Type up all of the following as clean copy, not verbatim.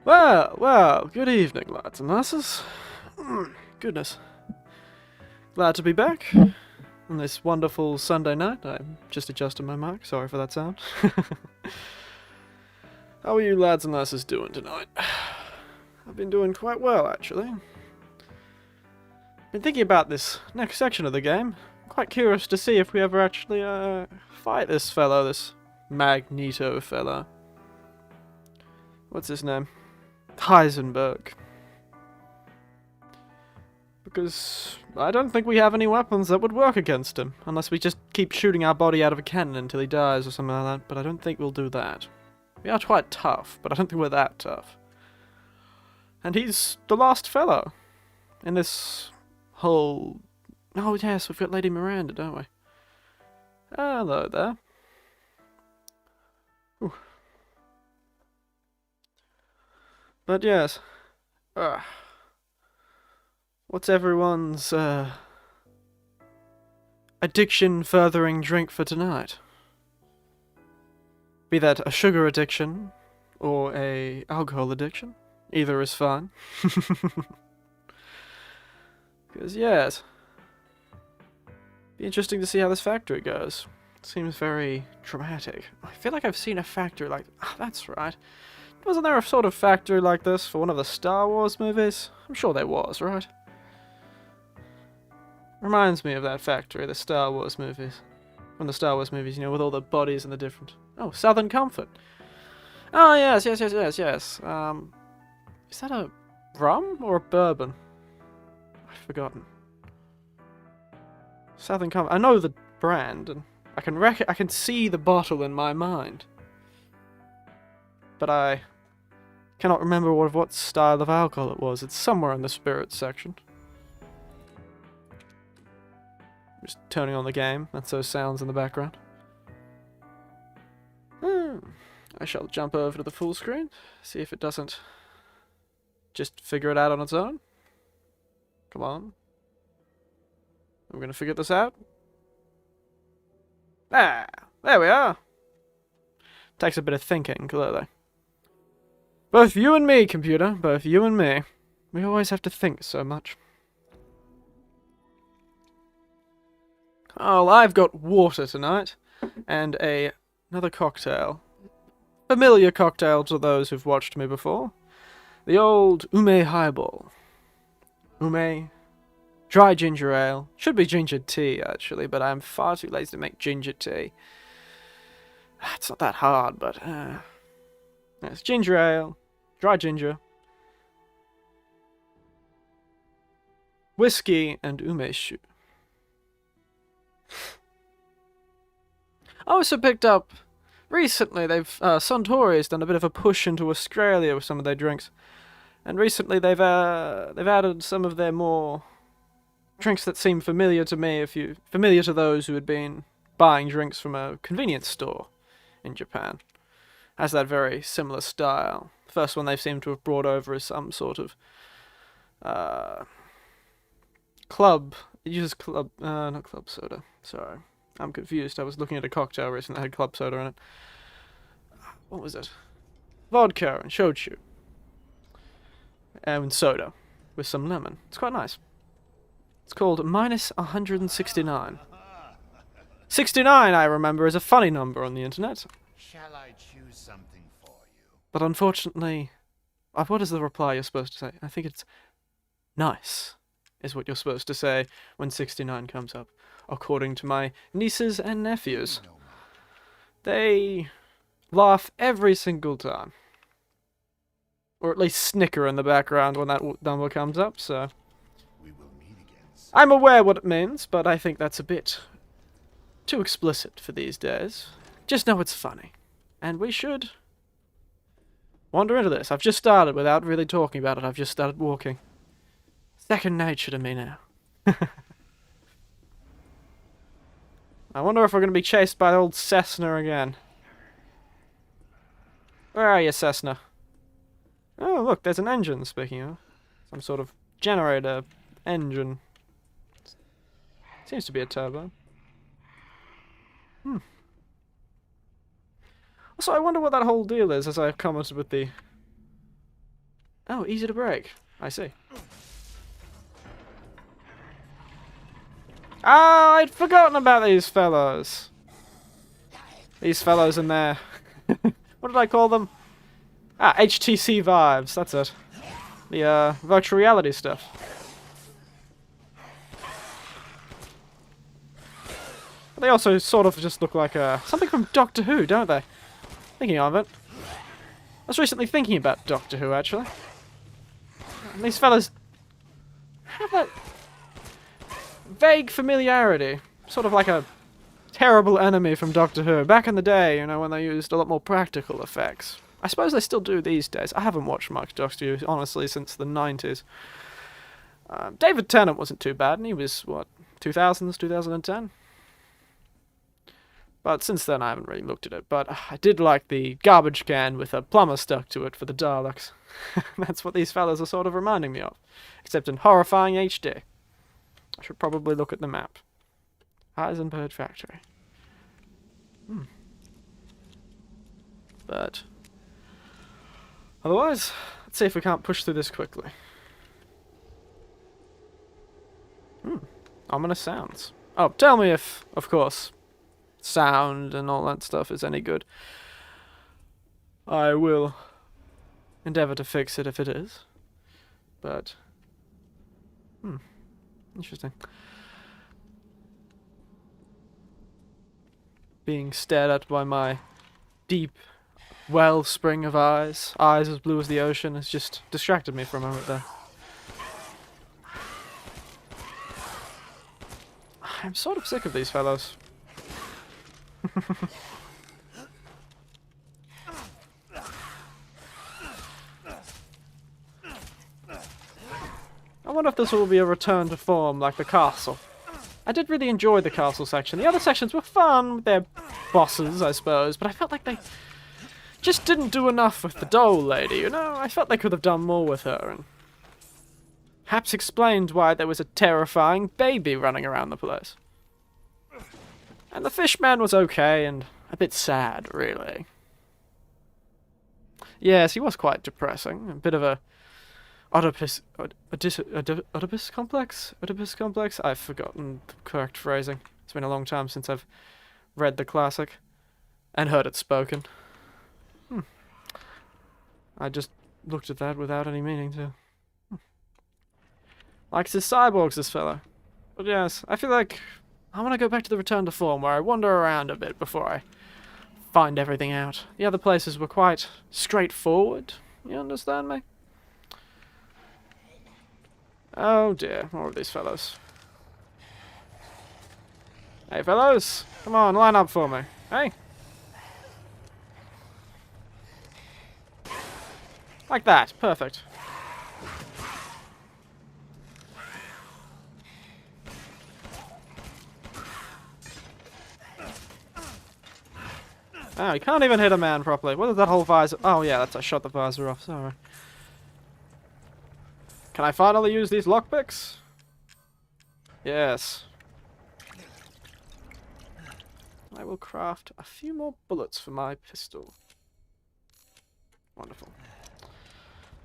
Well, good evening, lads and lasses. Goodness. Glad to be back on this wonderful Sunday night. I'm just adjusting my mic, sorry for that sound. How are you lads and lasses doing tonight? I've been doing quite well, actually. Been thinking about this next section of the game. Quite curious to see if we ever actually fight this fellow, this magneto fellow. What's his name? Heisenberg. Because I don't think we have any weapons that would work against him, unless we just keep shooting our body out of a cannon until he dies or something like that, but I don't think we'll do that. We are quite tough, but I don't think we're that tough. And he's the last fellow in this whole... Oh yes, we've got Lady Miranda, don't we? Hello there. Whew. But yes, what's everyone's addiction-furthering drink for tonight? Be that a sugar addiction or a alcohol addiction, either is fine. Because yes, be interesting to see how this factory goes. Seems very dramatic. I feel like I've seen a factory like... Ah, that's right. Wasn't there a sort of factory like this for one of the Star Wars movies? I'm sure there was, right? Reminds me of that factory, the Star Wars movies. From the Star Wars movies, you know, with all the bodies and the different... Oh, Southern Comfort. Oh, yes. Is that a rum or a bourbon? I've forgotten. Southern Comfort. I know the brand, and I can see the bottle in my mind. But I cannot remember what style of alcohol it was. It's somewhere in the spirits section. Just turning on the game. That's those sounds in the background. I shall jump over to the full screen. See if it doesn't just figure it out on its own. Come on. I'm going to figure this out. Ah! There we are! Takes a bit of thinking, clearly. Both you and me, computer. Both you and me. We always have to think so much. Oh, I've got water tonight. And another cocktail. Familiar cocktail to those who've watched me before. The old Ume highball. Ume. Dry ginger ale. Should be ginger tea, actually, but I'm far too lazy to make ginger tea. It's not that hard, but... It's ginger ale. Dry ginger. Whiskey and umeshu. I also picked up... Recently, Suntory's done a bit of a push into Australia with some of their drinks. And recently they've added some of their more drinks that seem familiar to me, familiar to those who had been buying drinks from a convenience store in Japan. Has that very similar style. The first one they seem to have brought over is some sort of club. It uses club, not club soda. Sorry, I'm confused. I was looking at a cocktail recently that had club soda in it. What was it? Vodka and shochu. And soda with some lemon. It's quite nice. It's called minus 169. 69, I remember, is a funny number on the internet. Shall I choose something for you? But unfortunately, what is the reply you're supposed to say? I think it's nice, is what you're supposed to say when 69 comes up, according to my nieces and nephews. They laugh every single time. Or at least snicker in the background when that number comes up, so... We will meet again soon. I'm aware what it means, but I think that's a bit too explicit for these days. Just know it's funny. And we should wander into this. I've just started without really talking about it. I've just started walking. Second nature to me now. I wonder if we're going to be chased by old Cessna again. Where are you, Cessna? Oh, look, there's an engine, speaking of. Some sort of generator engine. Seems to be a turbo. Also, I wonder what that whole deal is, as I've commented with the Oh, easy to break. I see. Ah, I'd forgotten about these fellows. These fellows in there. What did I call them? Ah, HTC Vives, that's it. The, virtual reality stuff. But they also sort of just look like, something from Doctor Who, don't they? Thinking of it. I was recently thinking about Doctor Who, actually. And these fellas have that vague familiarity. Sort of like a terrible enemy from Doctor Who. Back in the day, you know, when they used a lot more practical effects. I suppose they still do these days. I haven't watched much Doctor Who, honestly, since the 90s. David Tennant wasn't too bad, and he was, what, 2000s, 2010? But since then I haven't really looked at it. But I did like the garbage can with a plumber stuck to it for the Daleks. That's what these fellas are sort of reminding me of. Except in horrifying HD. I should probably look at the map. Heisenberg Factory. But otherwise, let's see if we can't push through this quickly. Ominous sounds. Oh, tell me if, of course, sound and all that stuff is any good. I will endeavour to fix it if it is. But interesting. Being stared at by my deep wellspring of eyes as blue as the ocean, has just distracted me for a moment there. I'm sort of sick of these fellows. I wonder if this will be a return to form like the castle. I did really enjoy the castle section. The other sections were fun with their bosses, I suppose, but I felt like they just didn't do enough with the doll lady, you know? I felt they could have done more with her, and perhaps explained why there was a terrifying baby running around the place. And the fishman was okay, and a bit sad, really. Yes, he was quite depressing. A bit of a Oedipus complex? Oedipus complex? I've forgotten the correct phrasing. It's been a long time since I've read the classic and heard it spoken. I just looked at that without any meaning to. Likes his cyborgs, this fellow. But yes, I feel like I want to go back to the return to form where I wander around a bit before I find everything out. The other places were quite straightforward. You understand me? Oh dear, more of these fellows. Hey fellows, come on, line up for me. Hey. Like that, perfect. Oh, you can't even hit a man properly. What is that whole visor? Oh yeah, I shot the visor off, sorry. Can I finally use these lockpicks? Yes. I will craft a few more bullets for my pistol. Wonderful.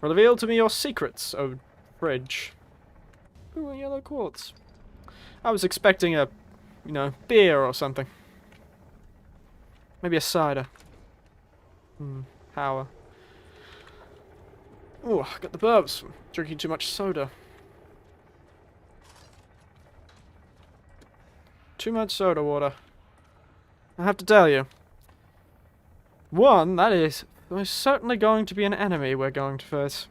Reveal to me your secrets, oh fridge. Ooh, a yellow quartz. I was expecting a, you know, beer or something. Maybe a cider. Power. Ooh, I got the burps from drinking too much soda. Too much soda water. I have to tell you. One, that is most certainly going to be an enemy we're going to face.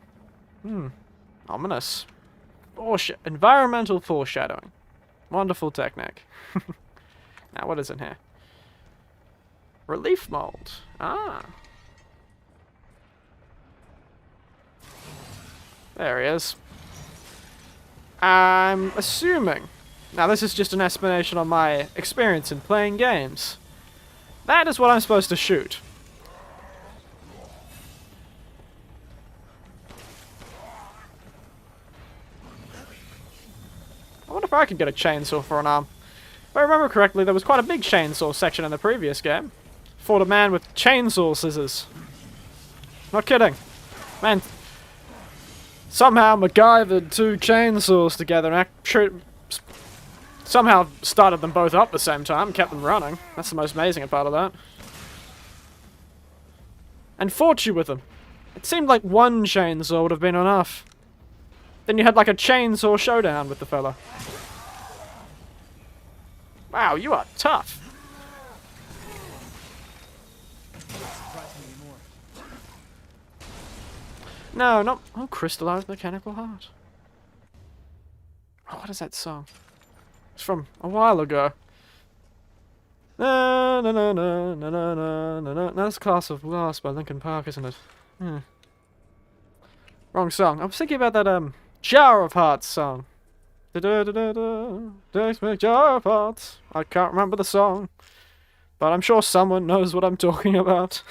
Ominous. Environmental foreshadowing. Wonderful technique. Now, what is in here? Relief mold. Ah. There he is. I'm assuming. Now, this is just an explanation on my experience in playing games. That is what I'm supposed to shoot. I wonder if I could get a chainsaw for an arm. If I remember correctly, there was quite a big chainsaw section in the previous game. Fought a man with chainsaw scissors. Not kidding. Man, somehow MacGyvered two chainsaws together and somehow started them both up at the same time, kept them running. That's the most amazing part of that. And fought you with them. It seemed like one chainsaw would have been enough. Then you had like a chainsaw showdown with the fella. Wow, you are tough. No, not... Oh, crystallized mechanical heart. Oh, what is that song? It's from a while ago. Na na na na na na na na na. That's Class of Glass by Linkin Park, isn't it? Hmm. Wrong song. I was thinking about that Jar of Hearts song. Da da da da da. Takes me Jar of Hearts. I can't remember the song, but I'm sure someone knows what I'm talking about.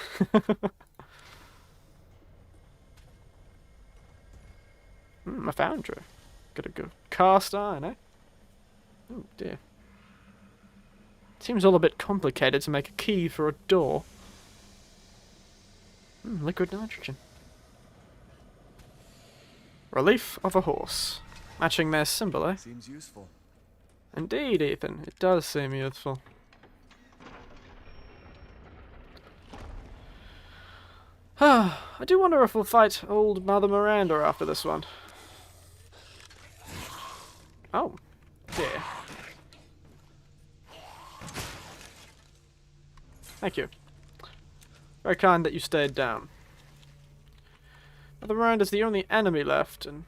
A foundry. Got a good cast iron, eh? Oh dear. Seems all a bit complicated to make a key for a door. Liquid nitrogen. Relief of a horse. Matching their symbol, eh? Seems useful. Indeed, Ethan. It does seem useful. I do wonder if we'll fight old Mother Miranda after this one. Oh, dear. Thank you. Very kind that you stayed down. Mother Miranda's the only enemy left, and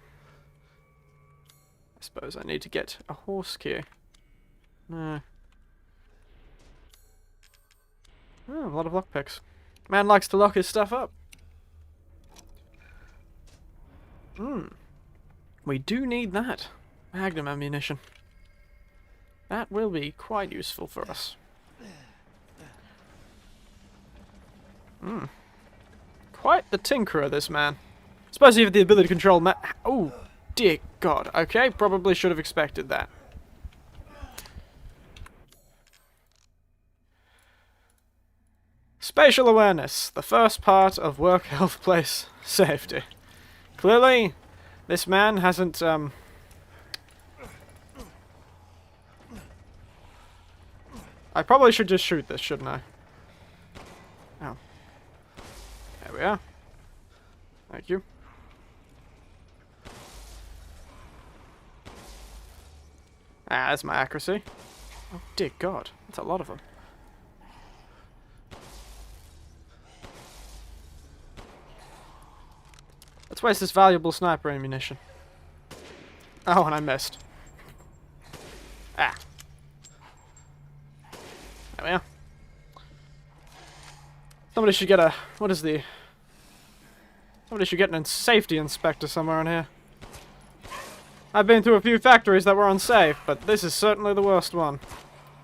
I suppose I need to get a horse key. No. Oh, a lot of lockpicks. Man likes to lock his stuff up. We do need that. Magnum ammunition. That will be quite useful for us. Quite the tinkerer, this man. Suppose you have the ability to control oh, dear God. Okay, probably should have expected that. Spatial awareness. The first part of work, health, place, safety. Clearly, this man hasn't, I probably should just shoot this, shouldn't I? Oh. There we are. Thank you. Ah, that's my accuracy. Oh, dear God. That's a lot of them. Let's waste this valuable sniper ammunition. Oh, and I missed. Ah. There we are. Somebody should get a... What is the... Somebody should get an safety inspector somewhere in here. I've been through a few factories that were unsafe, but this is certainly the worst one.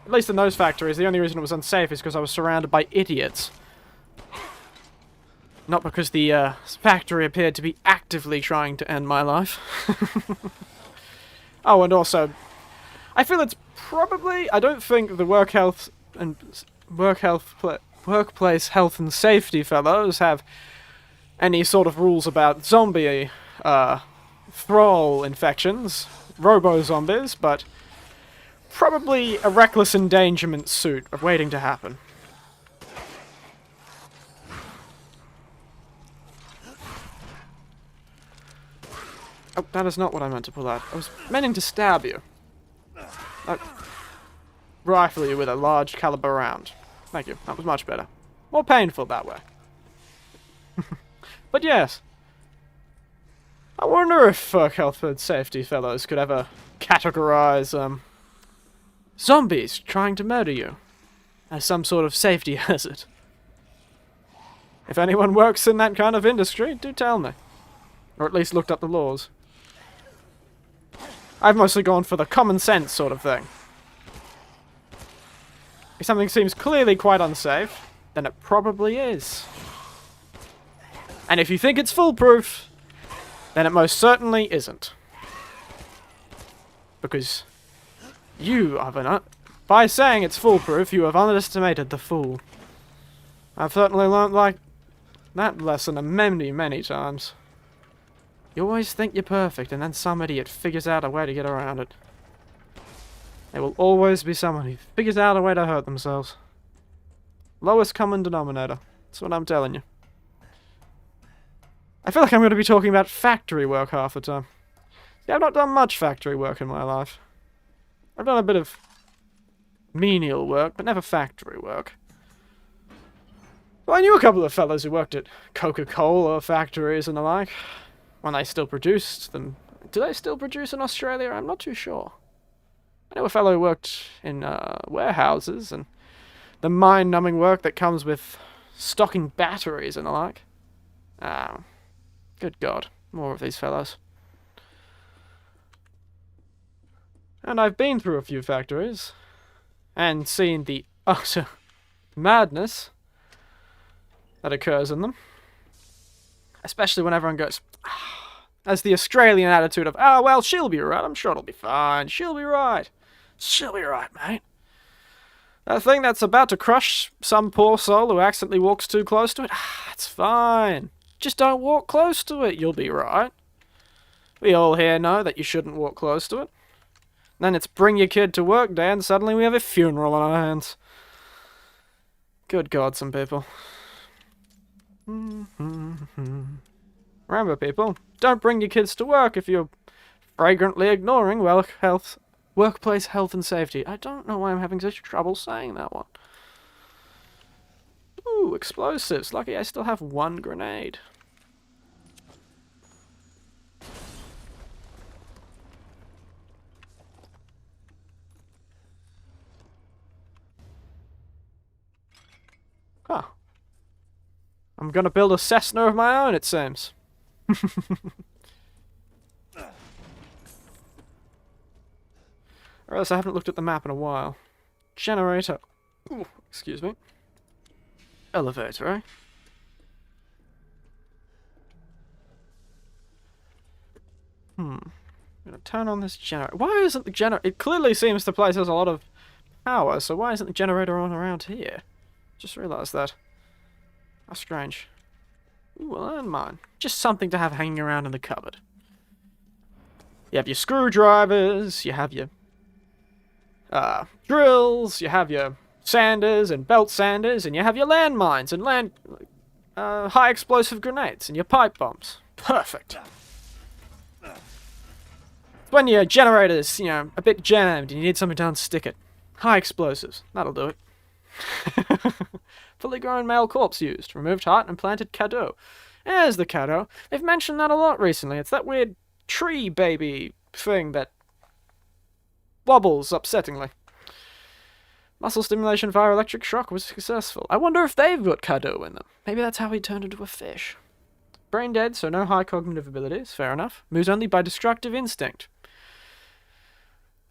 At least in those factories, the only reason it was unsafe is because I was surrounded by idiots. Not because the factory appeared to be actively trying to end my life. Oh, and also, I feel it's probably... I don't think the workplace health and safety fellows have any sort of rules about zombie thrall infections, robo-zombies, but probably a reckless endangerment suit waiting to happen. Oh, that is not what I meant to pull out. I was meaning to stab you. Rifle you with a large caliber round. Thank you. That was much better. More painful that way. But yes. I wonder if health and safety fellows could ever categorize zombies trying to murder you as some sort of safety hazard. If anyone works in that kind of industry, do tell me. Or at least looked up the laws. I've mostly gone for the common sense sort of thing. If something seems clearly quite unsafe, then it probably is. And if you think it's foolproof, then it most certainly isn't. Because you have by saying it's foolproof, you have underestimated the fool. I've certainly learned like that lesson many, many times. You always think you're perfect, and then some idiot figures out a way to get around it. There will always be someone who figures out a way to hurt themselves. Lowest common denominator. That's what I'm telling you. I feel like I'm going to be talking about factory work half the time. Yeah, I've not done much factory work in my life. I've done a bit of menial work, but never factory work. Well, I knew a couple of fellas who worked at Coca-Cola factories and the like, when they still produced them. Do they still produce in Australia? I'm not too sure. I know a fellow who worked in warehouses and the mind-numbing work that comes with stocking batteries and the like. Good God, more of these fellows. And I've been through a few factories and seen the utter madness that occurs in them. Especially when everyone goes, as the Australian attitude of, oh, well, she'll be right, I'm sure it'll be fine, she'll be right. She'll be right, mate. That thing that's about to crush some poor soul who accidentally walks too close to it, it's fine. Just don't walk close to it, you'll be right. We all here know that you shouldn't walk close to it. Then it's bring your kid to work day and suddenly we have a funeral on our hands. Good God, some people. Remember, people, don't bring your kids to work if you're flagrantly ignoring workplace health and safety. I don't know why I'm having such trouble saying that one. Ooh, explosives. Lucky I still have one grenade. Huh. I'm gonna build a Cessna of my own, it seems. Or else I haven't looked at the map in a while. Generator. Ooh, excuse me. Elevator, eh? I'm gonna turn on this generator. Why isn't the generator... It clearly seems the place has a lot of power, so why isn't the generator on around here? Just realised that. How strange. Ooh, a landmine. Just something to have hanging around in the cupboard. You have your screwdrivers, you have your drills, you have your sanders and belt sanders, and you have your landmines and high explosive grenades and your pipe bombs. Perfect. When your generator's, a bit jammed and you need something to unstick it. High explosives. That'll do it. Fully grown male corpse used. Removed heart and planted cadeau. There's the cadeau. They've mentioned that a lot recently. It's that weird tree baby thing that wobbles upsettingly. Muscle stimulation via electric shock was successful. I wonder if they've got cadeau in them. Maybe that's how he turned into a fish. Brain dead, so no high cognitive abilities. Fair enough. Moves only by destructive instinct.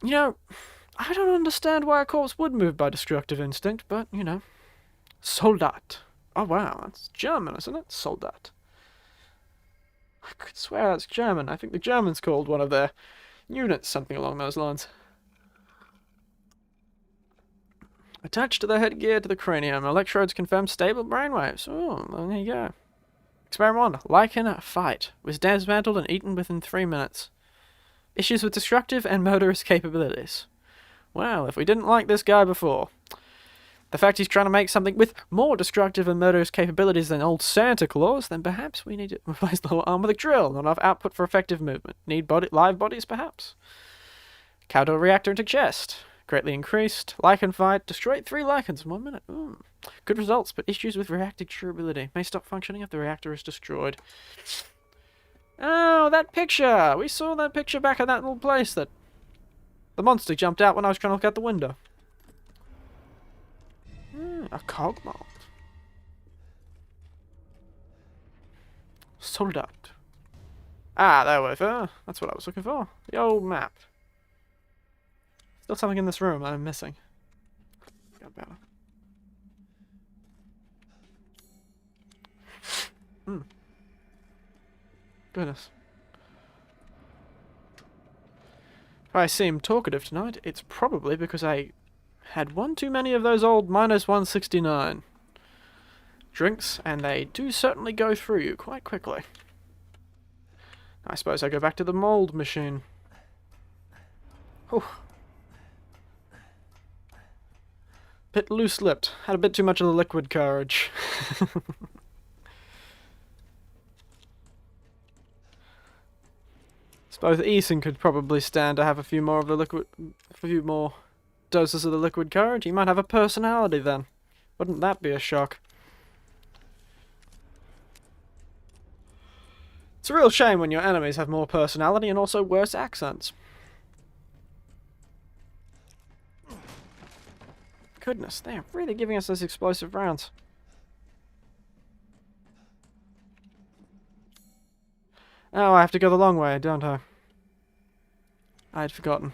I don't understand why a corpse would move by destructive instinct, but, Soldat. Oh, wow, that's German, isn't it? Soldat. I could swear that's German. I think the Germans called one of their units something along those lines. Attached to the headgear to the cranium, electrodes confirm stable brainwaves. Oh, well, there you go. Experiment 1. Lichen fight. Was dismantled and eaten within 3 minutes. Issues with destructive and murderous capabilities. Well, if we didn't like this guy before, the fact he's trying to make something with more destructive and murderous capabilities than old Santa Claus, then perhaps we need to replace the whole arm with a drill. Not enough output for effective movement. Need live bodies, perhaps? Cadeau reactor into chest. Greatly increased. Lichen fight. Destroyed 3 lichens in 1 minute. Good results, but issues with reactor durability. May stop functioning if the reactor is destroyed. Oh, that picture! We saw that picture back in that little place that the monster jumped out when I was trying to look out the window. A cog mold. Soldat. There we go. That's what I was looking for. The old map. Still something in this room that I'm missing. Got better. Goodness. If I seem talkative tonight, it's probably because I had one too many of those old -169 drinks, and they do certainly go through you quite quickly. I suppose I go back to the mold machine. Whew. Bit loose-lipped. Had a bit too much of the liquid courage. Suppose Ethan could probably stand to have a few more of the liquid, a few more doses of the liquid courage. He might have a personality then. Wouldn't that be a shock? It's a real shame when your enemies have more personality and also worse accents. Goodness, they are really giving us those explosive rounds. Oh, I have to go the long way, don't I? I had forgotten.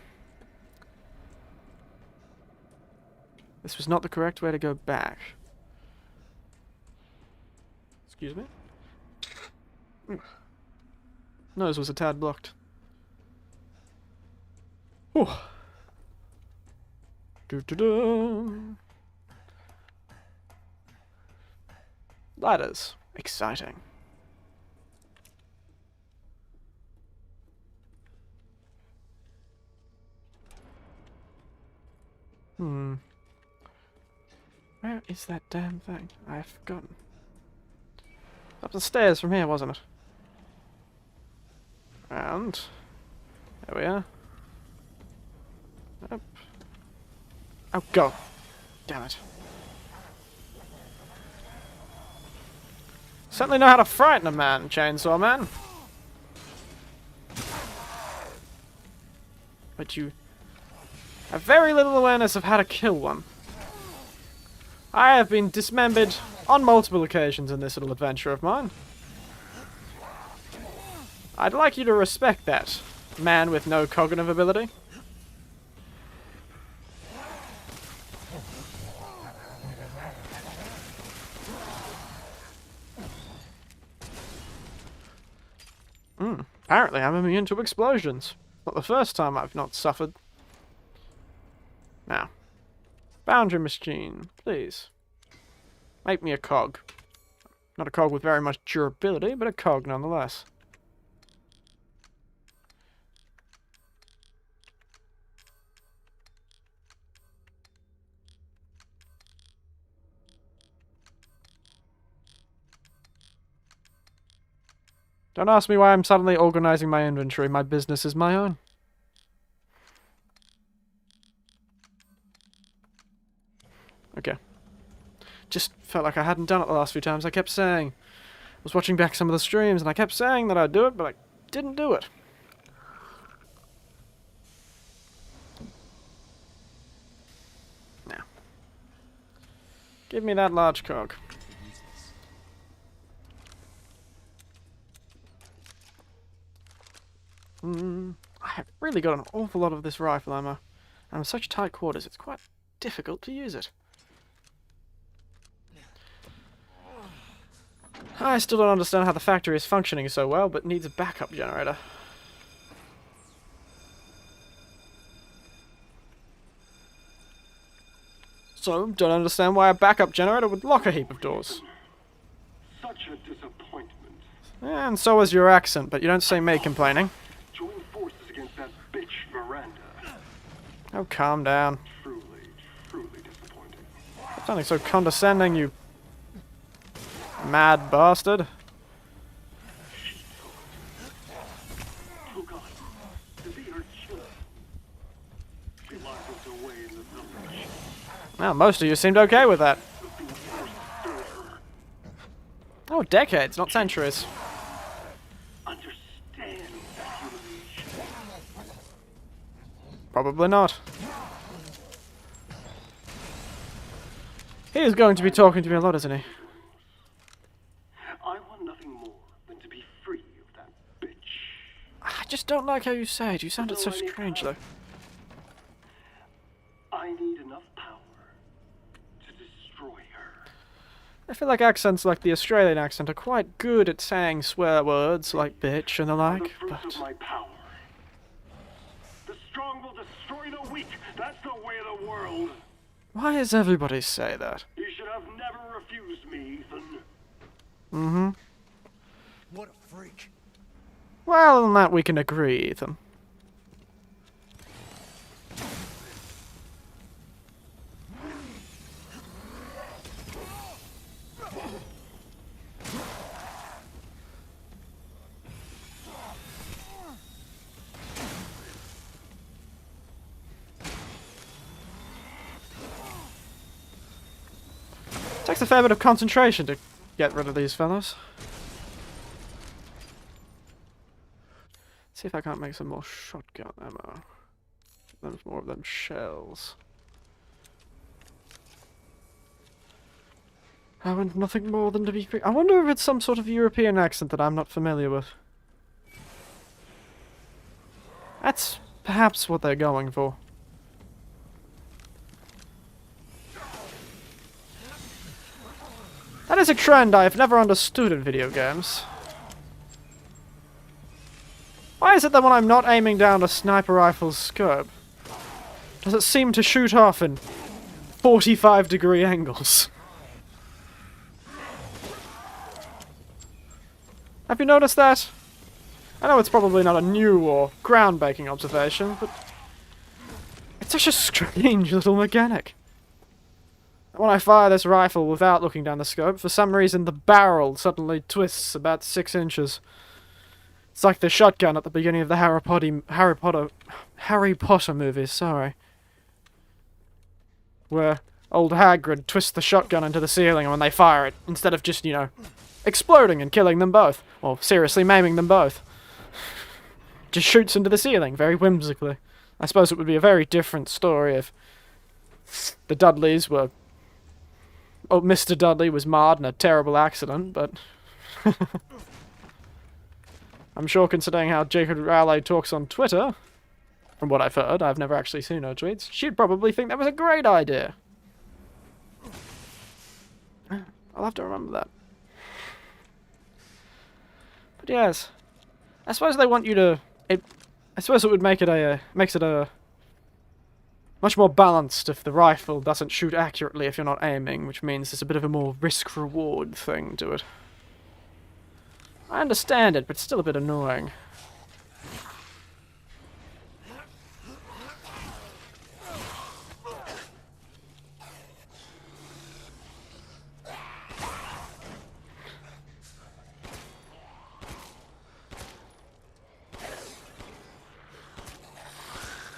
This was not the correct way to go back. Excuse me? Nose was a tad blocked. Whew. Doo-doo-doo. Ladders. Exciting. Where is that damn thing? I've forgotten. Up the stairs from here, wasn't it? And there we are. Up. Oh, go! Damn it. Certainly know how to frighten a man, Chainsaw Man. But you have very little awareness of how to kill one. I have been dismembered on multiple occasions in this little adventure of mine. I'd like you to respect that, man with no cognitive ability. Apparently I'm immune to explosions. Not the first time I've not suffered. Now, boundary machine, please. Make me a cog. Not a cog with very much durability, but a cog nonetheless. Don't ask me why I'm suddenly organizing my inventory. My business is my own. Okay. Just felt like I hadn't done it the last few times. I kept saying... I was watching back some of the streams, and I kept saying that I'd do it, but I didn't do it. Now. Give me that large cog. I have really got an awful lot of this rifle ammo. And in such tight quarters, it's quite difficult to use it. I still don't understand how the factory is functioning so well, but needs a backup generator. So, don't understand why a backup generator would lock a heap of doors. Such a disappointment. And so was your accent, but you don't say me complaining. Join forces against that bitch Miranda. Oh, calm down. Truly, truly disappointing. Stop sounding so condescending, you mad bastard. Oh God, to see her children. She locks us away in the village. Well, most of you seemed okay with that. Being forced to stir her. Oh, decades, not centuries. Understand that humiliation. Probably not. He is going to be talking to me a lot, isn't he? I want nothing more than to be free of that bitch. I just don't like how you say it. You sounded so strange, though. I need enough power to destroy her. I feel like accents like the Australian accent are quite good at saying swear words like bitch and the The like, fruits but... of my power. The strong will destroy the weak. That's the way of the world. Why does everybody say that? You should have never refused me, Ethan. Mm-hmm. What a freak. Well, on that we can agree, Ethan. Takes a fair bit of concentration to get rid of these fellas. See if I can't make some more shotgun ammo. There's more of them shells. I want nothing more than to be free. I wonder if it's some sort of European accent that I'm not familiar with. That's perhaps what they're going for. That is a trend I've never understood in video games. Why is it that when I'm not aiming down a sniper rifle's scope, does it seem to shoot off in 45-degree angles? Have you noticed that? I know it's probably not a new or groundbreaking observation, but it's such a strange little mechanic. When I fire this rifle without looking down the scope, for some reason the barrel suddenly twists about 6 inches. It's like the shotgun at the beginning of the Harry Potter movies, sorry. Where old Hagrid twists the shotgun into the ceiling and when they fire it, instead of just, you know, exploding and killing them both, or seriously maiming them both, just shoots into the ceiling, very whimsically. I suppose it would be a very different story if the Dudleys were... Oh, Mr. Dudley was marred in a terrible accident, but... I'm sure considering how Jacob Rowley talks on Twitter, from what I've heard, I've never actually seen her tweets, she'd probably think that was a great idea. I'll have to remember that. But yes, I suppose they want you to... I suppose it would make it makes it a... much more balanced if the rifle doesn't shoot accurately if you're not aiming, which means there's a bit of a more risk-reward thing to it. I understand it, but it's still a bit annoying.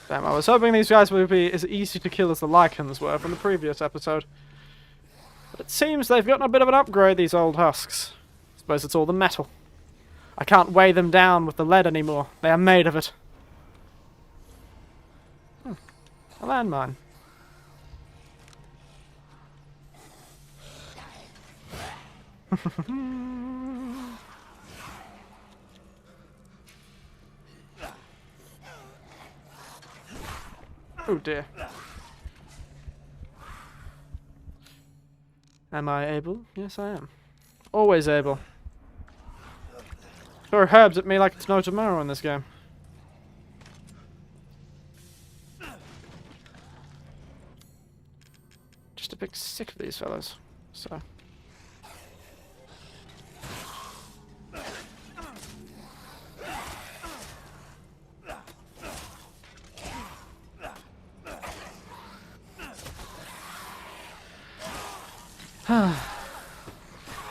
Damn, I was hoping these guys would be as easy to kill as the Lycans were from the previous episode. But it seems they've gotten a bit of an upgrade, these old husks. I suppose it's all the metal. I can't weigh them down with the lead anymore. They are made of it. A landmine. Oh dear. Am I able? Yes, I am. Always able. Throw herbs at me like it's no tomorrow in this game. Just a bit sick of these fellas. So.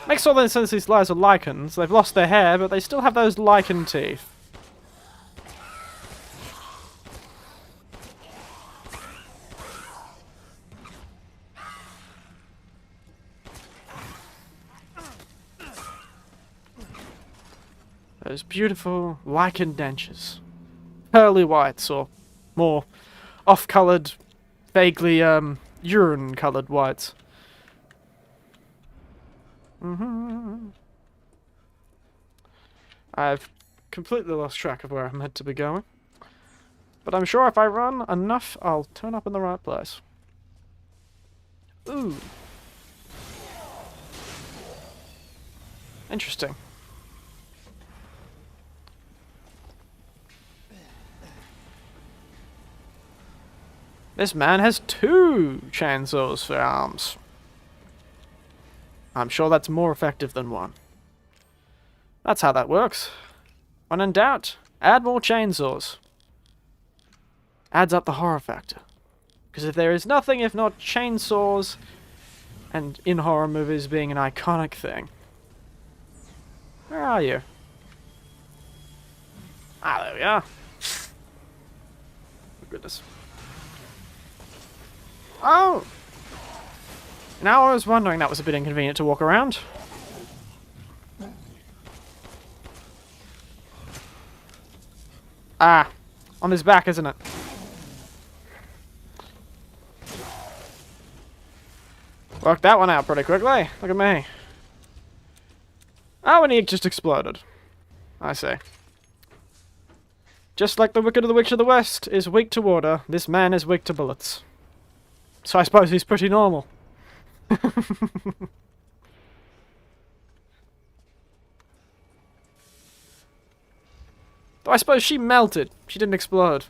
Makes all the sense these guys are Lycans. They've lost their hair, but they still have those Lycan teeth. Those beautiful Lycan dentures. Pearly whites, or more off-coloured, vaguely urine-coloured whites. I've completely lost track of where I'm meant to be going. But I'm sure if I run enough, I'll turn up in the right place. Ooh. Interesting. This man has 2 chainsaws for arms. I'm sure that's more effective than one. That's how that works. When in doubt, add more chainsaws. Adds up the horror factor. Because if there is nothing if not chainsaws, and in horror movies being an iconic thing. Where are you? Ah, there we are. Oh, goodness. Oh! Now I was wondering that was a bit inconvenient to walk around. Ah, on his back, isn't it? Worked that one out pretty quickly. Look at me. Oh, and he just exploded. I see. Just like the Wicked of the Witch of the West is weak to water, this man is weak to bullets. So I suppose he's pretty normal. Though I suppose she melted. She didn't explode.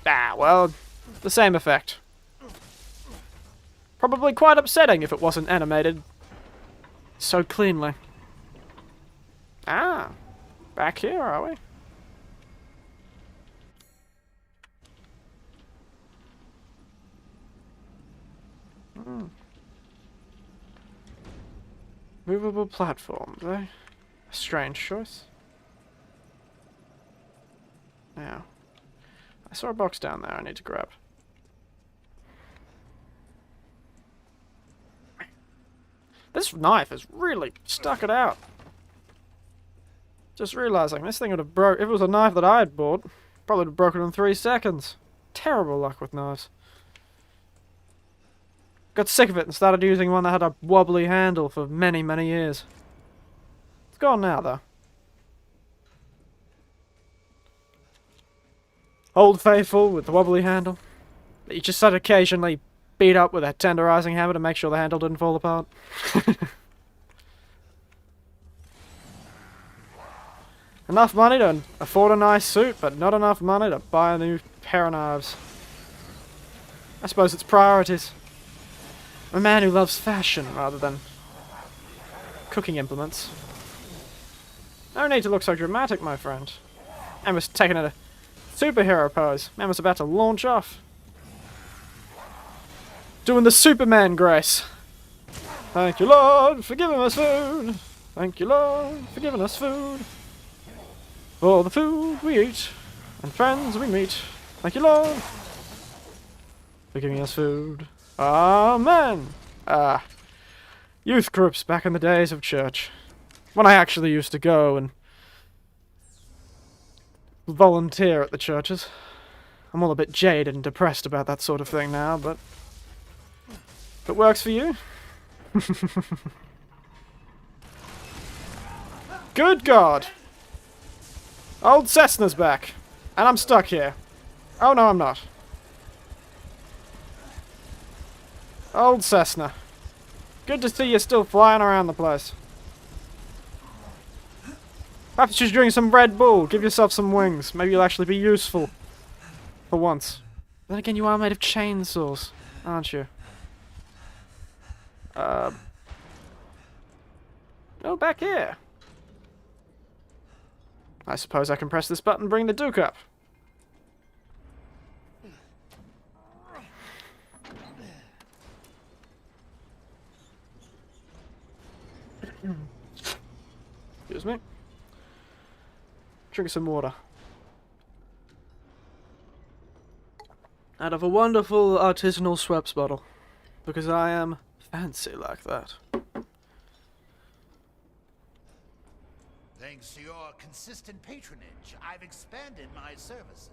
Ah, well, the same effect. Probably quite upsetting if it wasn't animated so cleanly. Ah, back here, are we? Movable platforms, eh? A strange choice. Now, I saw a box down there I need to grab. This knife has really stuck it out. Just realizing this thing would have broke. If it was a knife that I had bought, probably would have broken in 3 seconds. Terrible luck with knives. Got sick of it and started using one that had a wobbly handle for many, many years. It's gone now, though. Old Faithful with the wobbly handle. That you just had to occasionally beat up with a tenderizing hammer to make sure the handle didn't fall apart. Enough money to afford a nice suit, but not enough money to buy a new pair of knives. I suppose it's priorities. I'm a man who loves fashion rather than cooking implements. No need to look so dramatic, my friend. I was taking a superhero pose. Man was about to launch off. Doing the Superman grace. Thank you, Lord, for giving us food. Thank you, Lord, for giving us food. For the food we eat and friends we meet. Thank you, Lord, for giving us food. Amen. Youth groups back in the days of church. When I actually used to go and volunteer at the churches. I'm all a bit jaded and depressed about that sort of thing now, but if it works for you. Good God! Old Cessna's back, and I'm stuck here. Oh no, I'm not. Old Cessna. Good to see you still flying around the place. Perhaps you should drink some Red Bull, give yourself some wings. Maybe you'll actually be useful. For once. Then again, you are made of chainsaws, aren't you? Oh, back here. I suppose I can press this button and bring the Duke up. Excuse me. Drink some water. Out of a wonderful artisanal Schweppes bottle. Because I am fancy like that. Thanks to your consistent patronage, I've expanded my services.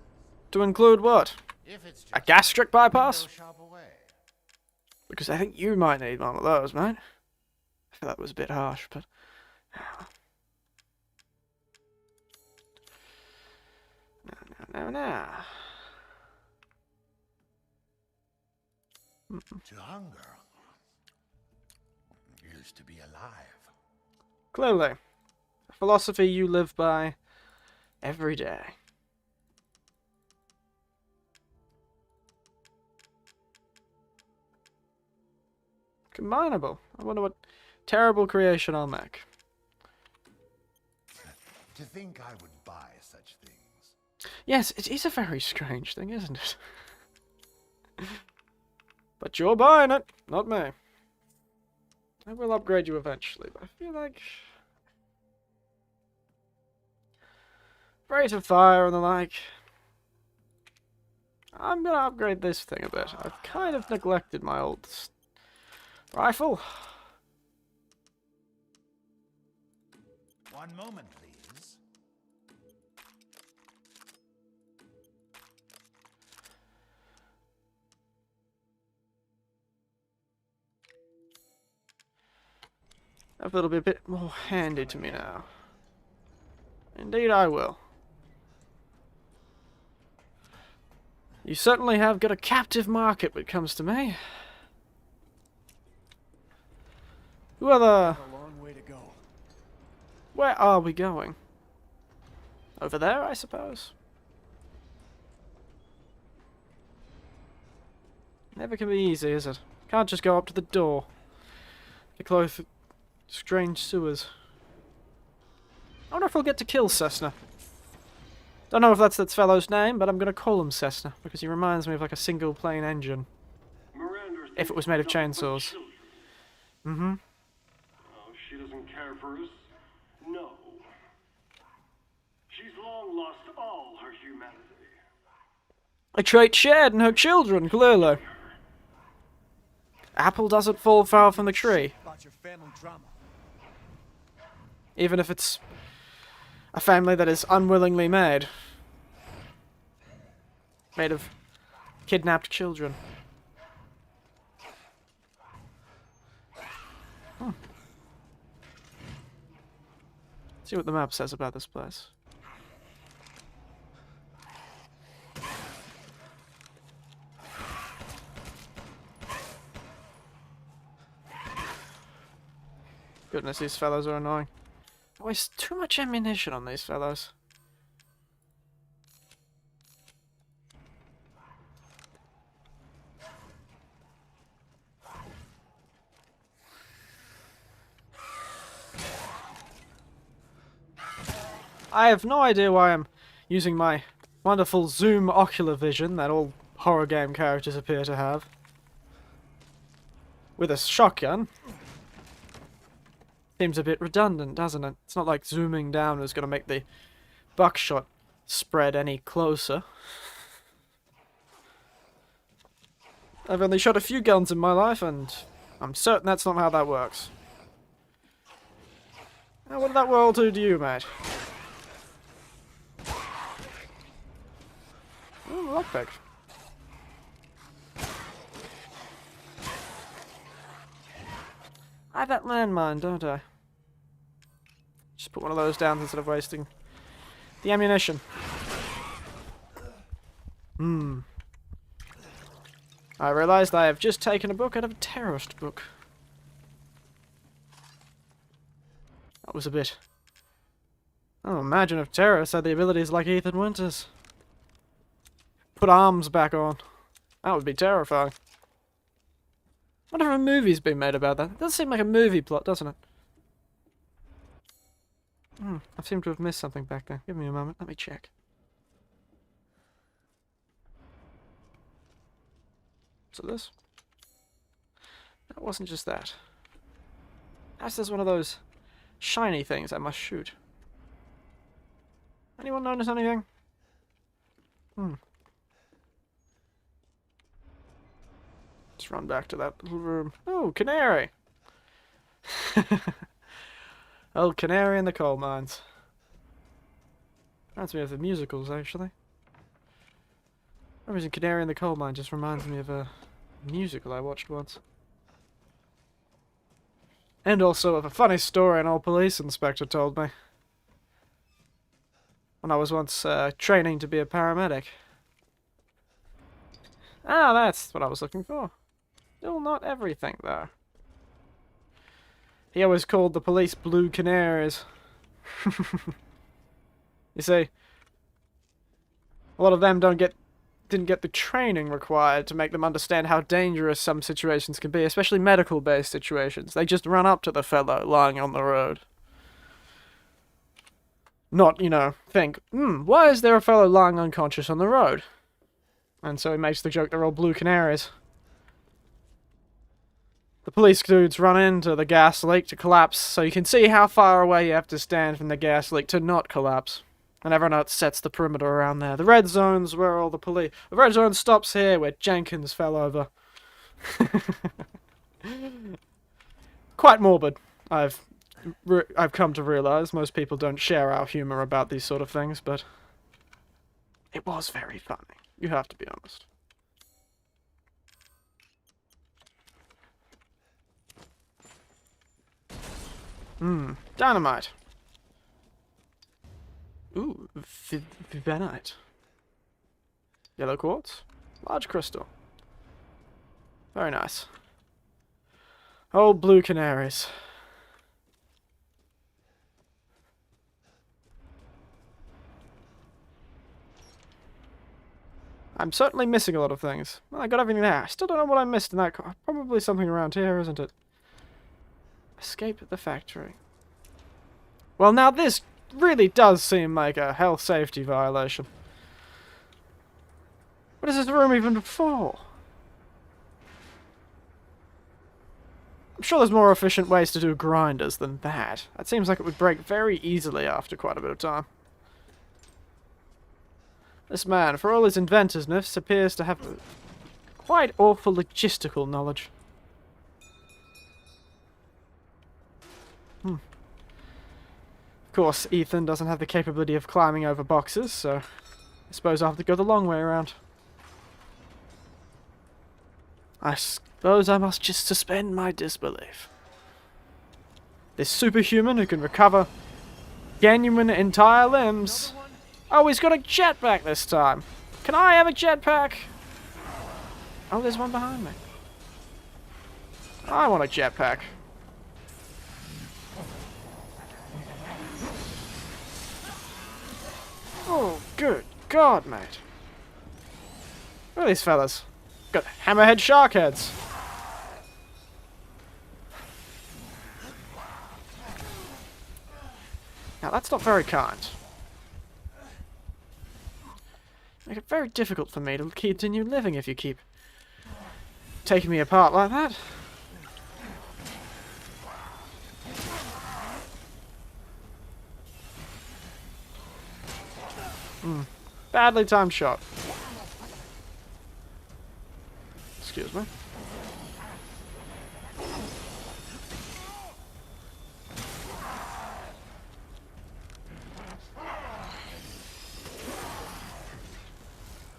To include what? If it's just A gastric bypass? window shop away. Because I think you might need one of those, mate. I feel that was a bit harsh, but... No. To hunger is to be alive. Clearly. A philosophy you live by every day. Combinable. I wonder what terrible creation I'll make. To think I would buy such things. Yes, it is a very strange thing, isn't it? But you're buying it, not me. I will upgrade you eventually, but I feel like... rate of fire and the like. I'm gonna upgrade this thing a bit. I've kind of neglected my old rifle. One moment, please. It'll be a bit more handy to me now. Indeed I will. You certainly have got a captive market when it comes to me. Who are the... A long way to go. Where are we going? Over there, I suppose? Never can be easy, is it? Can't just go up to the door. To close strange sewers. I wonder if we'll get to kill Cessna. Don't know if that's that fellow's name, but I'm gonna call him Cessna, because he reminds me of like a single plane engine. Miranda If it was made of chainsaws. Mm-hmm. Oh, she doesn't care for us. No. She's long lost all her humanity. A trait shared in her children, clearly. Apple doesn't fall far from the tree. About your family drama. Even if it's a family that is unwillingly made. Made of kidnapped children. See what the map says about this place. Goodness, these fellows are annoying. I waste too much ammunition on these fellows. I have no idea why I'm using my wonderful zoom ocular vision that all horror game characters appear to have. With a shotgun. Seems a bit redundant, doesn't it? It's not like zooming down is going to make the buckshot spread any closer. I've only shot a few guns in my life, and I'm certain that's not how that works. Now, what did that world do to you, mate? Ooh, lockpick. I have that landmine, don't I? Just put one of those down instead of wasting the ammunition. I realised I have just taken a book out of a terrorist book. That was a bit... Oh, imagine if terrorists had the abilities like Ethan Winters. Put arms back on. That would be terrifying. I wonder if a movie's been made about that. It does seem like a movie plot, doesn't it? I seem to have missed something back there. Give me a moment. Let me check. So this? That wasn't just that. Perhaps there's one of those shiny things I must shoot. Anyone notice anything? Let's run back to that little room. Oh, canary! Old canary in the coal mines. Reminds me of the musicals, actually. For some reason, Canary in the Coal Mine just reminds me of a musical I watched once. And also of a funny story an old police inspector told me. When I was once training to be a paramedic. Ah, that's what I was looking for. Still not everything, though. He always called the police blue canaries. You see, a lot of them didn't get the training required to make them understand how dangerous some situations can be, especially medical-based situations. They just run up to the fellow lying on the road. Not, you know, think, why is there a fellow lying unconscious on the road? And so he makes the joke they're all blue canaries. The police dudes run into the gas leak to collapse, so you can see how far away you have to stand from the gas leak to not collapse. And everyone else sets the perimeter around there. The red zone's where all the police... The red zone stops here, where Jenkins fell over. Quite morbid, I've come to realise. Most people don't share our humour about these sort of things, but... It was very funny. You have to be honest. Dynamite. Ooh, Vivanite. Yellow quartz. Large crystal. Very nice. Old blue canaries. I'm certainly missing a lot of things. Well, I got everything there. I still don't know what I missed in that car. Probably something around here, isn't it? Escape the factory. Well, now this really does seem like a health safety violation. What is this room even for? I'm sure there's more efficient ways to do grinders than that. That seems like it would break very easily after quite a bit of time. This man, for all his inventiveness, appears to have quite awful logistical knowledge. Of course, Ethan doesn't have the capability of climbing over boxes, so I suppose I'll have to go the long way around. I suppose I must just suspend my disbelief. This superhuman who can recover genuine entire limbs. Oh, he's got a jetpack this time. Can I have a jetpack? Oh, there's one behind me. I want a jetpack. Oh, good God, mate. Look at these fellas. Got hammerhead shark heads. Now, that's not very kind. Make it very difficult for me to continue living if you keep taking me apart like that. Badly timed shot. Excuse me.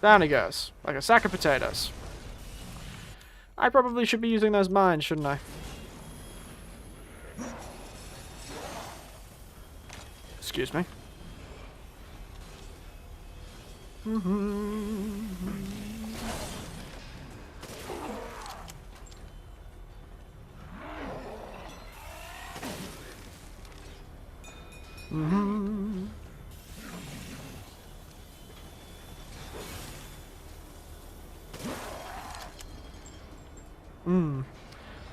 Down he goes, like a sack of potatoes. I probably should be using those mines, shouldn't I? Excuse me. I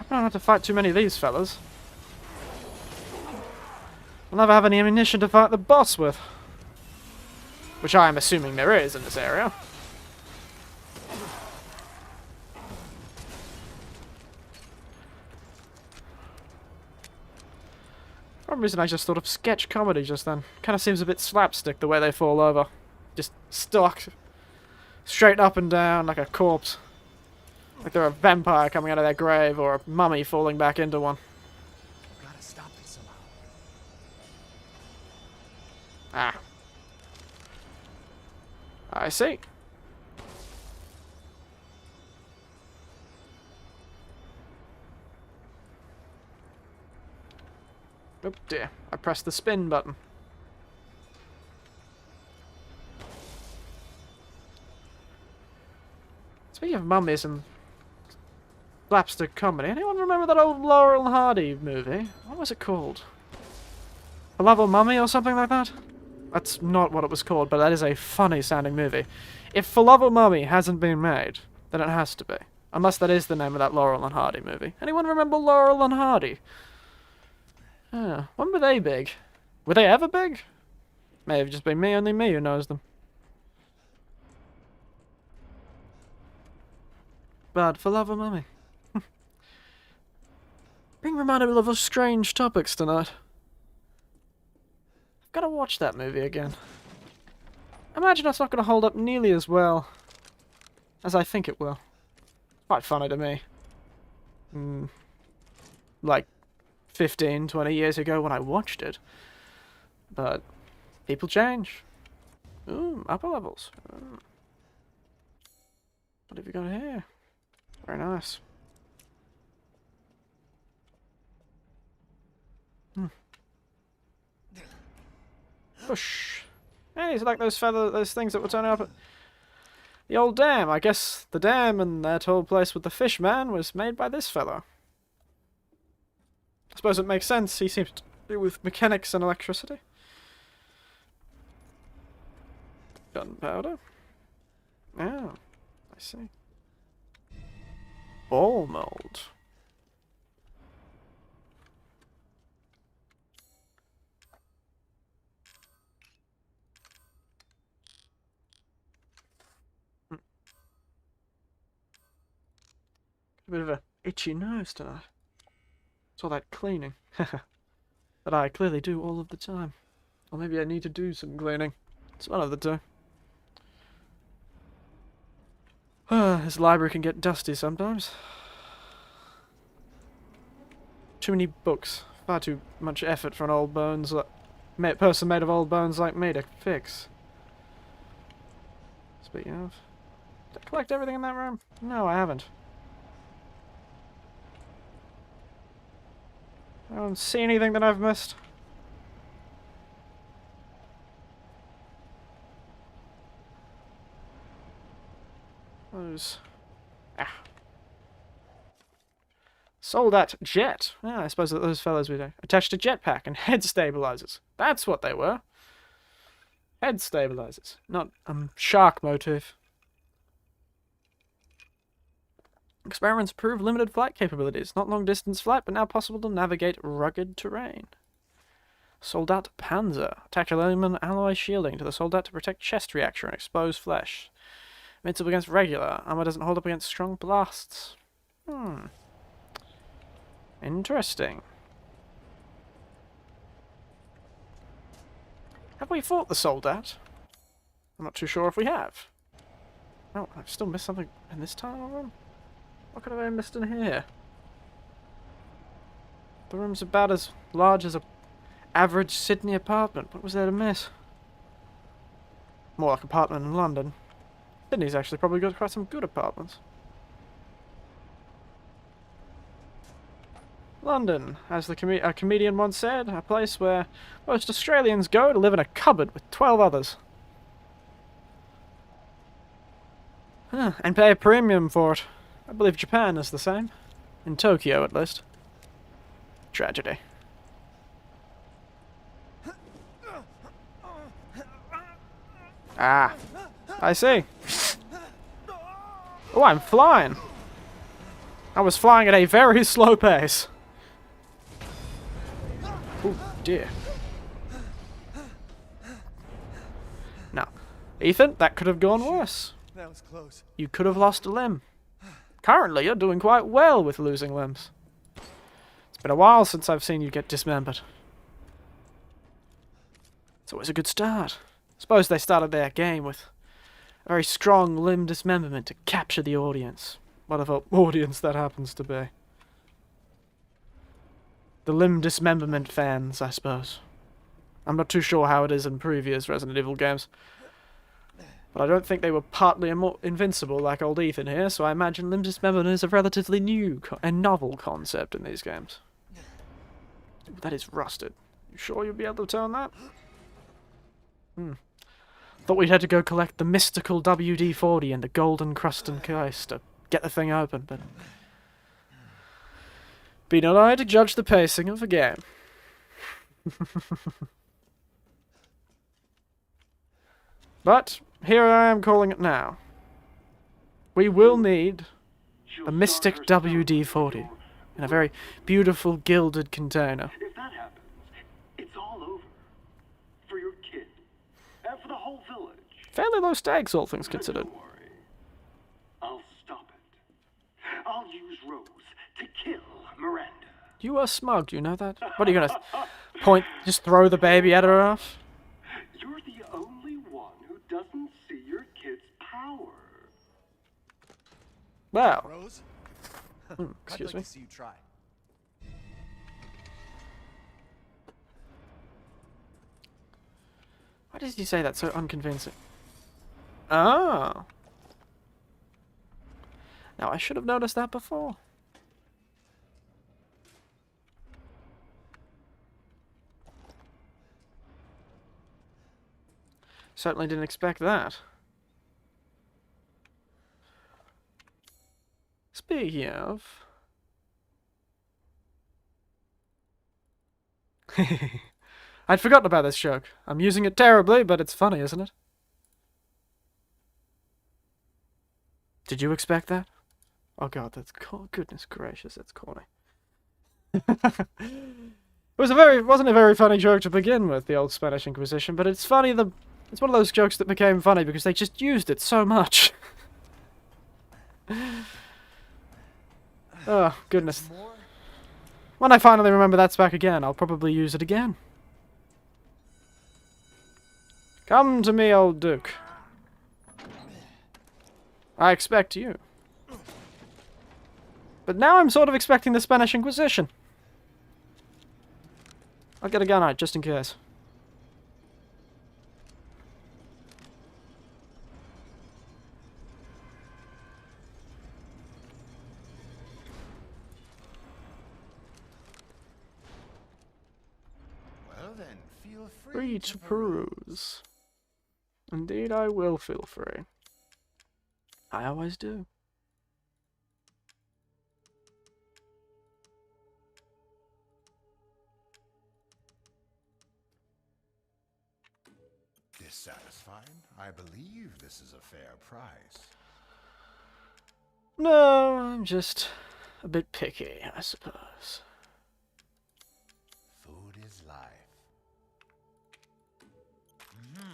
don't have to fight too many of these fellas. I'll never have any ammunition to fight the boss with. Which I am assuming there is in this area. For some reason I just thought of sketch comedy just then. Kind of seems a bit slapstick the way they fall over. Just stuck straight up and down like a corpse. Like they're a vampire coming out of their grave or a mummy falling back into one. Gotta stop it somehow. Ah. I see. Oh dear, I pressed the spin button. Speaking of mummies and slapstick comedy, anyone remember that old Laurel and Hardy movie? What was it called? A Lovable Mummy or something like that? That's not what it was called, but that is a funny sounding movie. If For Love or Mummy hasn't been made, then it has to be. Unless that is the name of that Laurel and Hardy movie. Anyone remember Laurel and Hardy? When were they big? Were they ever big? May have just been me, only me who knows them. But for love of mummy. Being reminded of strange topics tonight. I've got to watch that movie again. I imagine it's not going to hold up nearly as well as I think it will. Quite funny to me. Like 15, 20 years ago when I watched it. But people change. Ooh, upper levels. Ooh. What have you got here? Very nice. Push. Hey, it's like those things that were turning up at the old dam. I guess the dam and that whole place with the fish man was made by this fellow. I suppose it makes sense. He seems to do with mechanics and electricity. Gunpowder. Oh, I see. Ball mold. A bit of a itchy nose tonight. It's all that cleaning. That I clearly do all of the time. Or maybe I need to do some cleaning. It's one of the two. This library can get dusty sometimes. Too many books. Far too much effort for an old bones person made of old bones like me to fix. Speaking of, did I collect everything in that room? No, I haven't. I don't see anything that I've missed. Those. Sold that jet. Ah, I suppose that those fellows were attached to jetpack and head stabilizers. That's what they were. Head stabilizers, not shark motif. Experiments prove limited flight capabilities. Not long distance flight, but now possible to navigate rugged terrain. Soldat Panzer. Attack aluminum alloy shielding to the soldat to protect chest reaction and exposed flesh. Invincible against regular. Armor doesn't hold up against strong blasts. Interesting. Have we fought the soldat? I'm not too sure if we have. Oh, I've still missed something in this tunnel room? What could I have missed in here? The room's about as large as an average Sydney apartment. What was there to miss? More like an apartment in London. Sydney's actually probably got quite some good apartments. London, as a comedian once said, a place where most Australians go to live in a cupboard with 12 others. And pay a premium for it. I believe Japan is the same. In Tokyo, at least. Tragedy. Ah, I see. Oh, I'm flying. I was flying at a very slow pace. Oh, dear. Now, Ethan, that could have gone worse. That was close. You could have lost a limb. Currently, you're doing quite well with losing limbs. It's been a while since I've seen you get dismembered. It's always a good start. Suppose they started their game with a very strong limb dismemberment to capture the audience. Whatever audience that happens to be. The limb dismemberment fans, I suppose. I'm not too sure how it is in previous Resident Evil games. But I don't think they were partly invincible like old Ethan here, so I imagine limb dismemberment is a relatively new and novel concept in these games. Ooh, that is rusted. You sure you'll be able to turn that? Thought we'd had to go collect the mystical WD-40 and the golden crust and case to get the thing open, but... Be not I to judge the pacing of a game. But, here I am calling it now. We will need a mystic WD-40 in a very beautiful gilded container. If that happens, it's all over. For your kid. the whole village. Fairly low stakes, all things considered. Don't worry. I'll stop it. I'll use Rose to kill Miranda. You are smug, you know that? What are you gonna point, just throw the baby at her off? You're the only one who doesn't see your kid's power. Wow. Rose? Excuse I'd me. like to see you try. Why did he say that so unconvincing? Oh. Now, I should have noticed that before. Certainly didn't expect that. Speaking of... I'd forgotten about this joke. I'm using it terribly, but it's funny, isn't it? Did you expect that? Oh god, that's goodness gracious, that's corny. It wasn't a very funny joke to begin with, the old Spanish Inquisition, but it's funny. It's one of those jokes that became funny because they just used it so much. Oh goodness. More? When I finally remember that's back again, I'll probably use it again. Come to me, old Duke. I expect you. But now I'm sort of expecting the Spanish Inquisition. I'll get a gun out, just in case. Well then, feel Free to peruse. Indeed, I will feel free. I always do. Dissatisfied? I believe this is a fair price. No, I'm just a bit picky, I suppose. Food is life. No.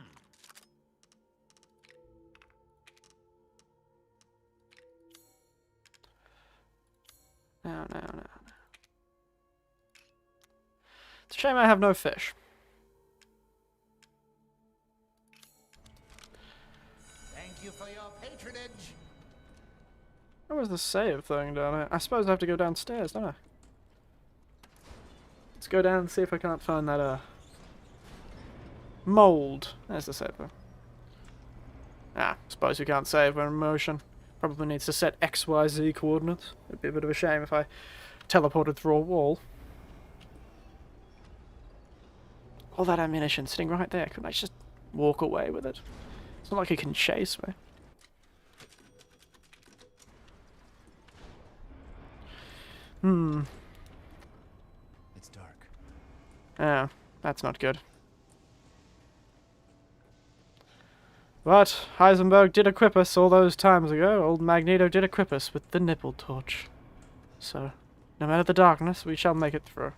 It's a shame I have no fish. Thank you for your patronage. Where was the save thing down here? I suppose I have to go downstairs, don't I? Let's go down and see if I can't find that, mold. There's the save thing. Ah, suppose we can't save when in motion. Probably needs to set XYZ coordinates. It'd be a bit of a shame if I teleported through a wall. All that ammunition sitting right there. Couldn't I just walk away with it? It's not like it can chase me. It's dark. Yeah, that's not good. But Heisenberg did equip us all those times ago. Old Magneto did equip us with the nipple torch. So, no matter the darkness, we shall make it through.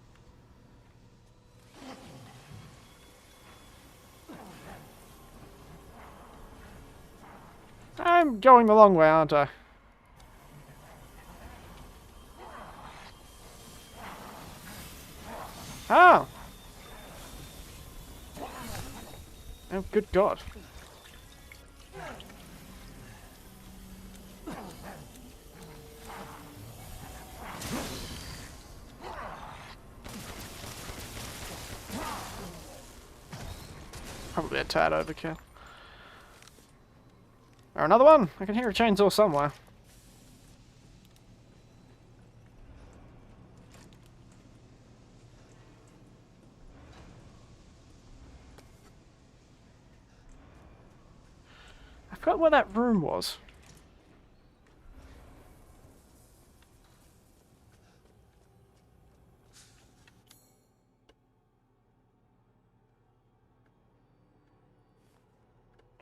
I'm going the long way, aren't I? Oh! Oh, good God. Probably a tad overkill. Or another one? I can hear a chainsaw somewhere. I forgot where that room was.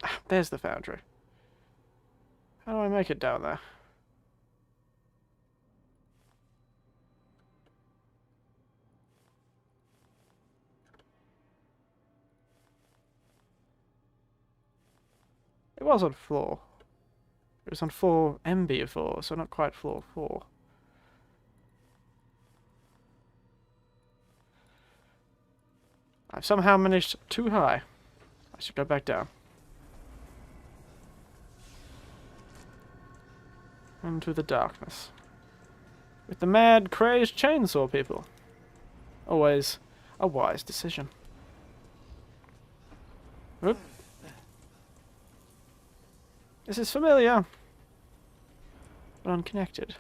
Ah, there's the foundry. How do I make it down there? was on floor. It was on floor MB4, so not quite floor 4. I've somehow managed too high. I should go back down. Into the darkness. With the mad, crazed chainsaw people. Always a wise decision. Oop. This is familiar, but unconnected.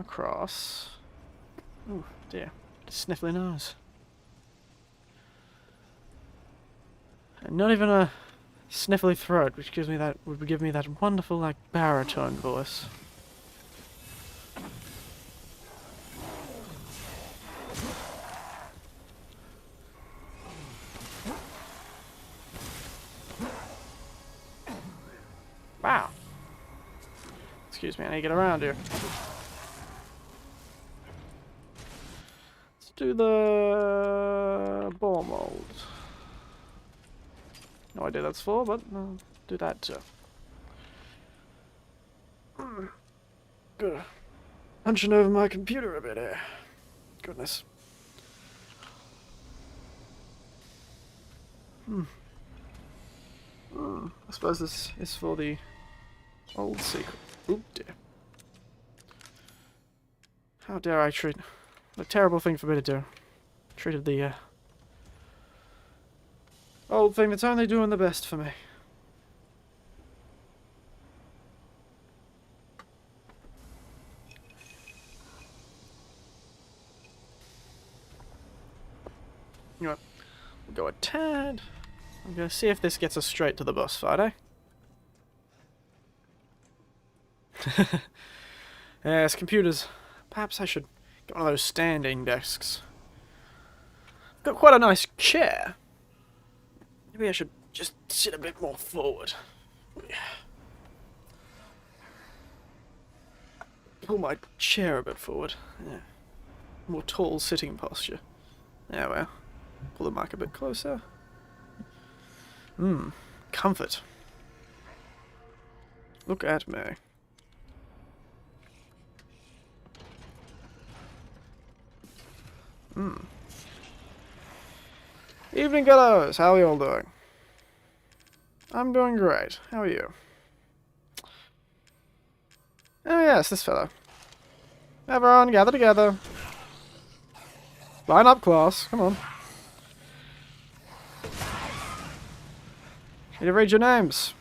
Across. Oh dear, a sniffly nose. And not even a sniffly throat, which gives me that would give me that wonderful like baritone voice. Wow. Excuse me, I need to get around here. Do the ball mold. No idea that's for, but I'll do that too. Good. Hunching over my computer a bit here. Goodness. I suppose this is for the old secret. Oop dear. How dare I treat... A terrible thing for me to do. Treated the old thing that's only doing the best for me. You know what? We'll go a tad. I'm gonna see if this gets us straight to the boss fight, eh? Yes, computers. Perhaps I should get one of those standing desks. Got quite a nice chair. Maybe I should just sit a bit more forward. Pull my chair a bit forward. Yeah. More tall sitting posture. There we are. Pull the mic a bit closer. Comfort. Look at me. Evening, fellows. How are you all doing? I'm doing great. How are you? Oh yes, this fellow. Everyone, gather together. Line up, class. Come on. Need to read your names.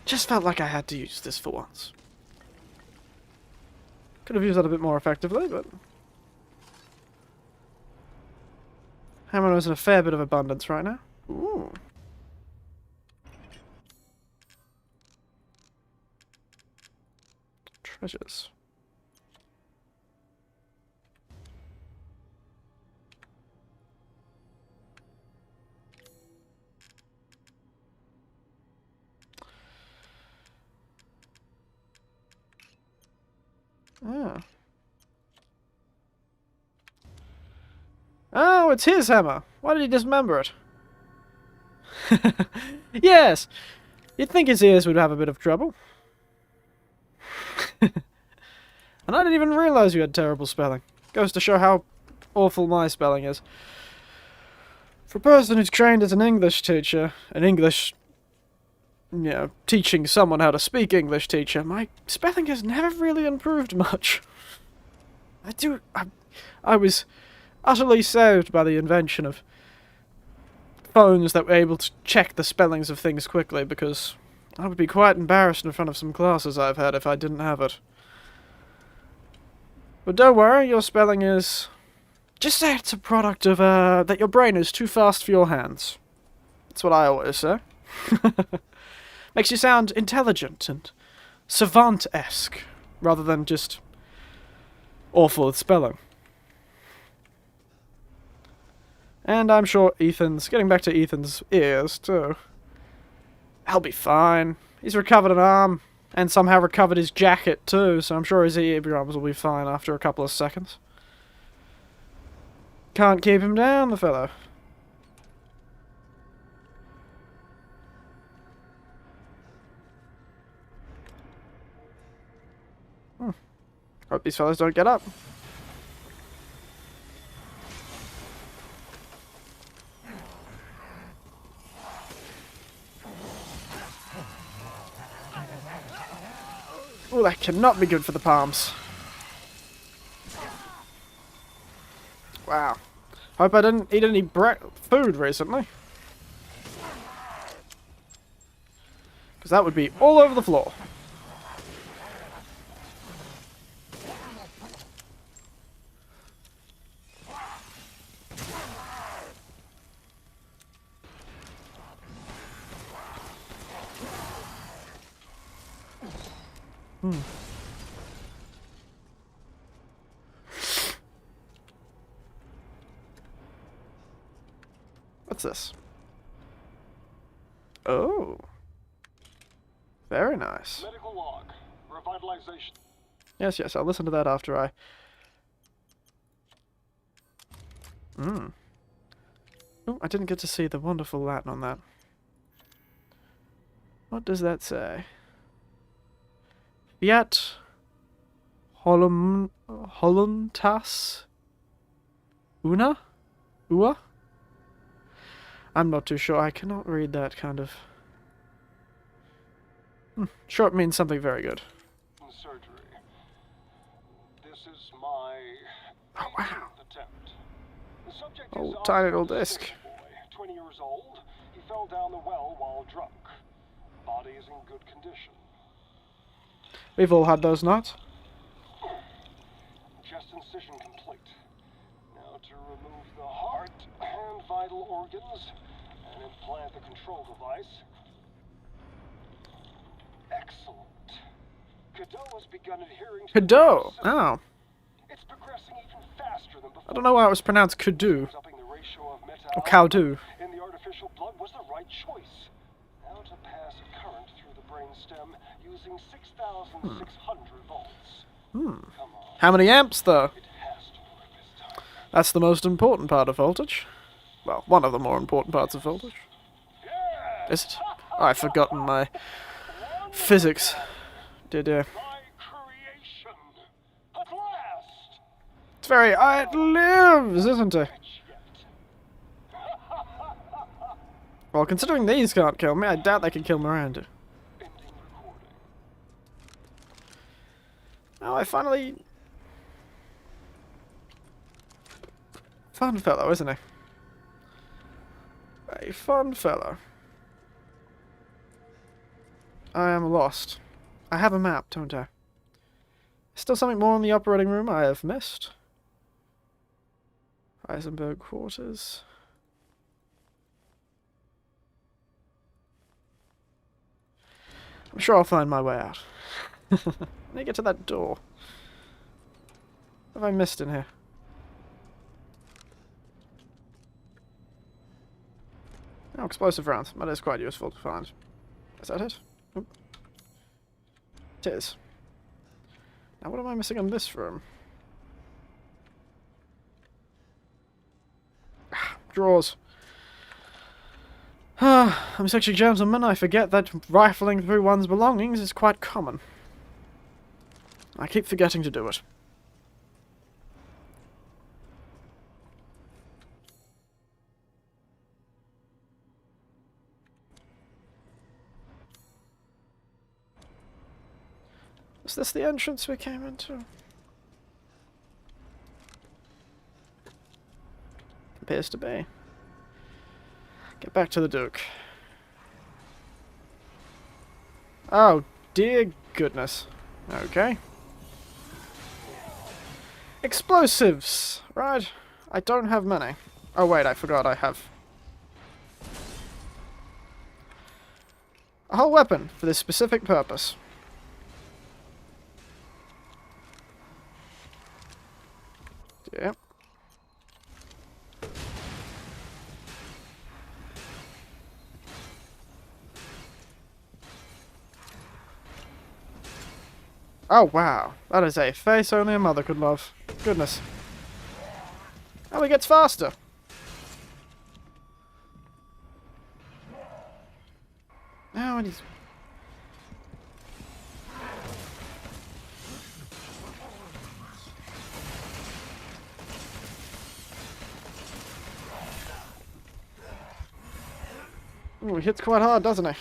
Just felt like I had to use this for once. Could have used that a bit more effectively, but... Hammer is in a fair bit of abundance right now. Ooh. Treasures. Ah. Oh, it's his hammer. Why did he dismember it? Yes! You'd think his ears would have a bit of trouble. And I didn't even realize you had terrible spelling. Goes to show how awful my spelling is. For a person who's trained as an English teacher, teaching someone how to speak English teacher, my spelling has never really improved much. I was utterly saved by the invention of phones that were able to check the spellings of things quickly, because I would be quite embarrassed in front of some classes I've had if I didn't have it. But don't worry, your spelling is... Just say it's a product of, that your brain is too fast for your hands. That's what I always say. Makes you sound intelligent and savant-esque, rather than just awful at spelling. And I'm sure Ethan's... Getting back to Ethan's ears, too. He'll be fine. He's recovered an arm, and somehow recovered his jacket, too, so I'm sure his eardrums will be fine after a couple of seconds. Can't keep him down, the fellow. Hope these fellas don't get up. Oh, that cannot be good for the palms. Wow. Hope I didn't eat any food recently. Because that would be all over the floor. What's this? Oh. Very nice. Medical log. Revitalization. Yes, yes, I'll listen to that after I... Oh, I didn't get to see the wonderful Latin on that. What does that say? Fiat Holuntas Una? Ua? I'm not too sure. I cannot read that kind of... Sure, it means something very good. Surgery. This is my Oh, wow. attempt. The subject Oh, is tiny Oscar little disc. Boy, 20 years old. He fell down the well while drunk. Body is in good condition. We've all had those nights. Chest incision complete. Now to remove the heart and vital organs and implant the control device. Excellent. Cadeau has begun adhering to Cadeau! the system. Oh. It's progressing even faster than before. I don't know why it was pronounced Kudu. Upping the ratio of meta Or Cowdo. in the artificial blood was the right choice. Now to pass a current through the brainstem using 6,600 volts. Come on. How many amps, though? It has to work this time. That's the most important part of voltage. Well, one of the more important parts of voltage. Yeah! Is it? Oh, I've forgotten my physics. Did My creation! At last! It's very... It lives, isn't it? Yet. Well, considering these can't kill me, I doubt they can kill Miranda. Ending recording. Oh, I finally... Fun fellow, isn't he? A fun fellow. I am lost. I have a map, don't I? Still something more in the operating room I have missed. Heisenberg quarters. I'm sure I'll find my way out. Let me get to that door. What have I missed in here? Oh, explosive rounds. That is quite useful to find. Is that it? Oop. It is. Now what am I missing in this room? Drawers. I'm such a gentleman, I forget that rifling through one's belongings is quite common. I keep forgetting to do it. Is this the entrance we came into? Appears to be. Get back to the Duke. Oh, dear goodness. Okay. Explosives! Right. I don't have many. Oh wait, I forgot I have a whole weapon for this specific purpose. Yep. Oh wow, that is a face only a mother could love. Goodness. Oh, he gets faster. Oh, and he's... Ooh, he hits quite hard, doesn't he?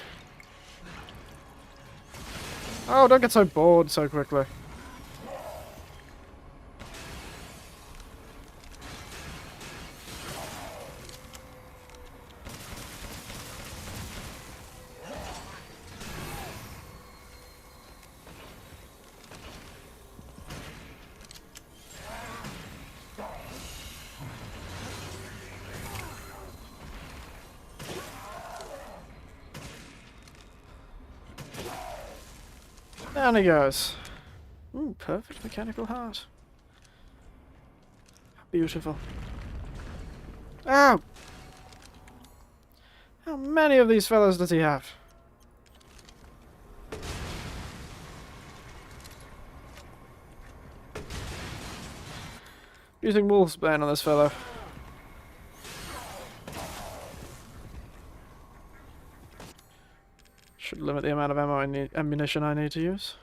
Oh, don't get so bored so quickly. Down he goes. Ooh, perfect mechanical heart. Beautiful. Ow! How many of these fellows does he have? Using Wolfsbane on this fellow. Should limit the amount of ammo I need, ammunition I need to use.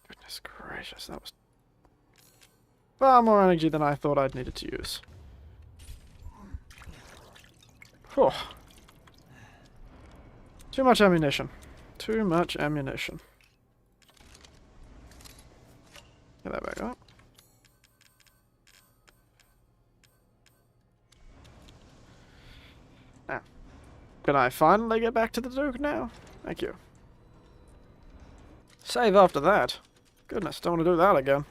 Goodness gracious, that was far more energy than I thought I'd needed to use. Whew. Too much ammunition. Too much ammunition. Get that back up. Now, can I finally get back to the Duke now? Thank you. Save after that. Goodness, don't want to do that again.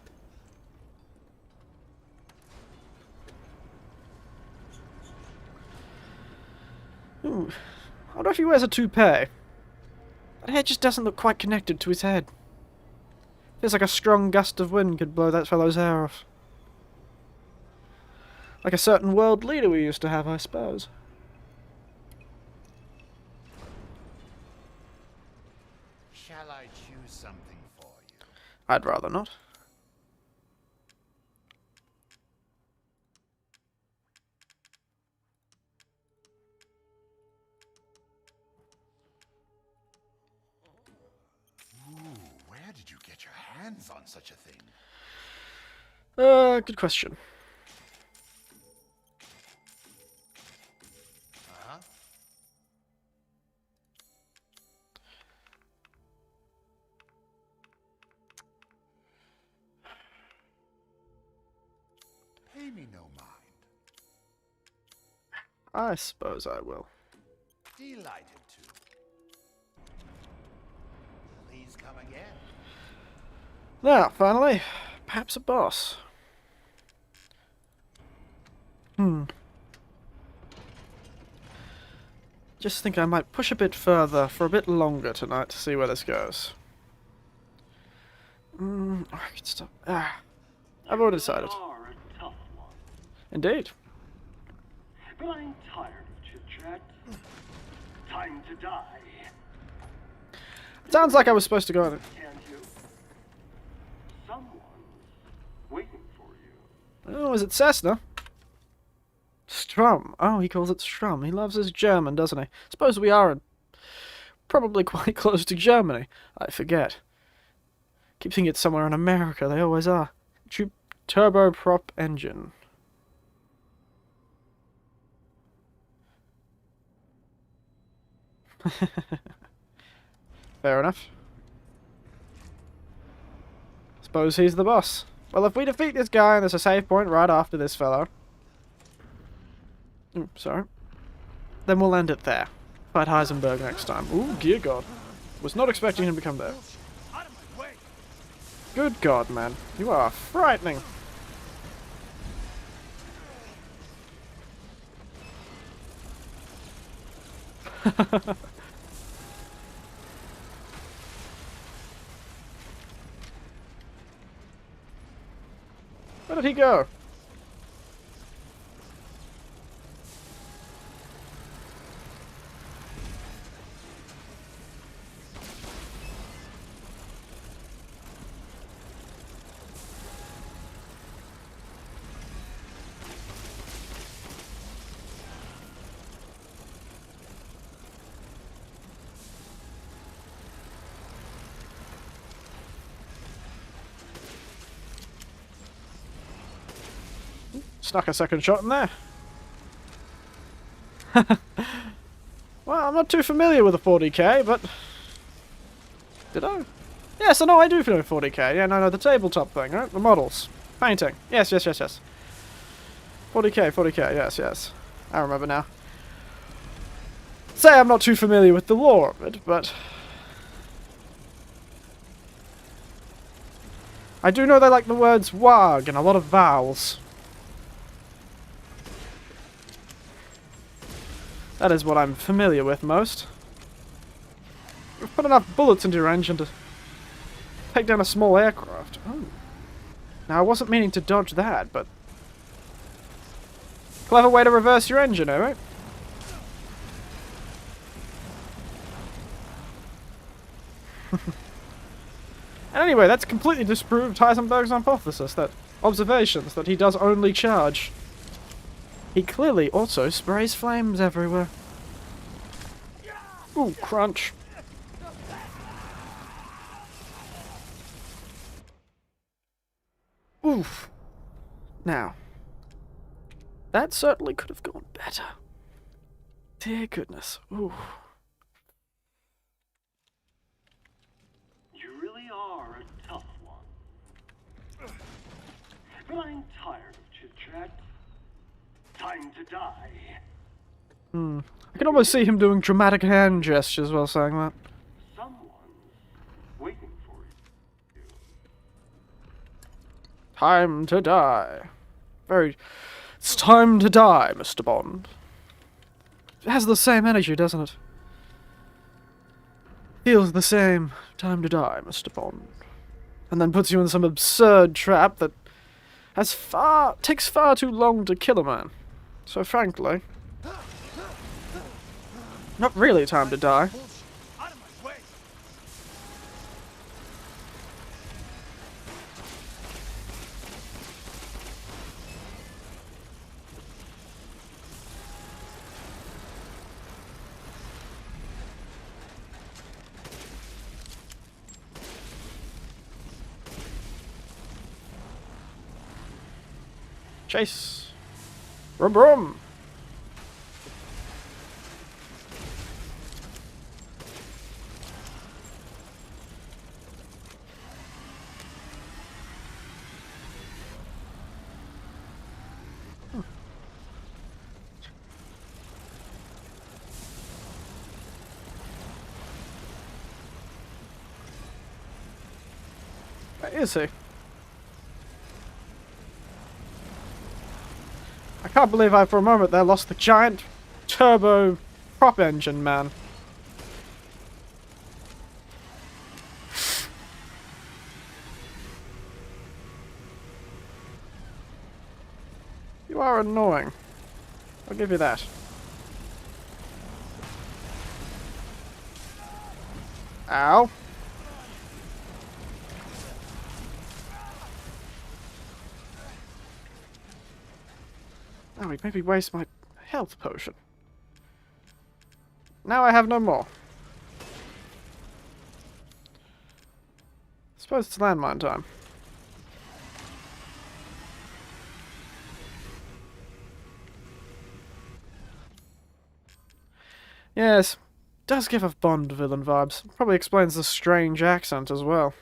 Ooh. I wonder if he wears a toupee. That hair just doesn't look quite connected to his head. Feels like a strong gust of wind could blow that fellow's hair off. Like a certain world leader we used to have, I suppose. Shall I choose something for you? I'd rather not. Where did you get your hands on such a thing? Good question. Uh-huh. Pay me no mind. I suppose I will. Delighted to. Please come again. Now, finally, perhaps a boss. Just think I might push a bit further for a bit longer tonight to see where this goes. I can stop. I've already decided. You are a tough one. Indeed. But I'm tired of chit-chat. Time to die. Sounds like I was supposed to go on it. Can't you? Someone's waiting for you. Oh, is it Cessna? Strum. Oh, he calls it Strum. He loves his German, doesn't he? Suppose we are probably quite close to Germany. I forget. Keep thinking it's somewhere in America. They always are. Turboprop engine. Fair enough. Suppose he's the boss. Well, if we defeat this guy and there's a save point right after this fellow... Ooh, sorry. Then we'll end it there. Fight Heisenberg next time. Ooh, dear God. Was not expecting him to come there. Good God, man. You are frightening. Where did he go? Snuck a second shot in there. Well, I'm not too familiar with the 40k, but... Did I? Yes, I know I do know 40k. Yeah, no, the tabletop thing, right? The models. Painting. Yes. 40k, yes. I remember now. Say I'm not too familiar with the lore of it, but... I do know they like the words warg and a lot of vowels. That is what I'm familiar with most. You've put enough bullets into your engine to take down a small aircraft. Oh. Now, I wasn't meaning to dodge that, but... Clever way to reverse your engine, eh, right? And anyway, that's completely disproved Heisenberg's hypothesis, that observations that he does only charge. He clearly also sprays flames everywhere. Ooh, crunch. Oof. Now, that certainly could have gone better. Dear goodness. Ooh. You really are a tough one. But I'm tired of chit-chat. Time to die. I can almost see him doing dramatic hand gestures while saying that. Someone's waiting for you. Time to die. It's time to die, Mr. Bond. It has the same energy, doesn't it? Feels the same. Time to die, Mr. Bond. And then puts you in some absurd trap that takes far too long to kill a man. So frankly, not really time to die. Chase. Brum brum. Where is he? I can't believe I for a moment there lost the giant turbo prop engine man. You are annoying. I'll give you that. Ow. Oh, he made me waste my health potion. Now I have no more. Suppose it's landmine time. Yes, does give off Bond villain vibes. Probably explains the strange accent as well.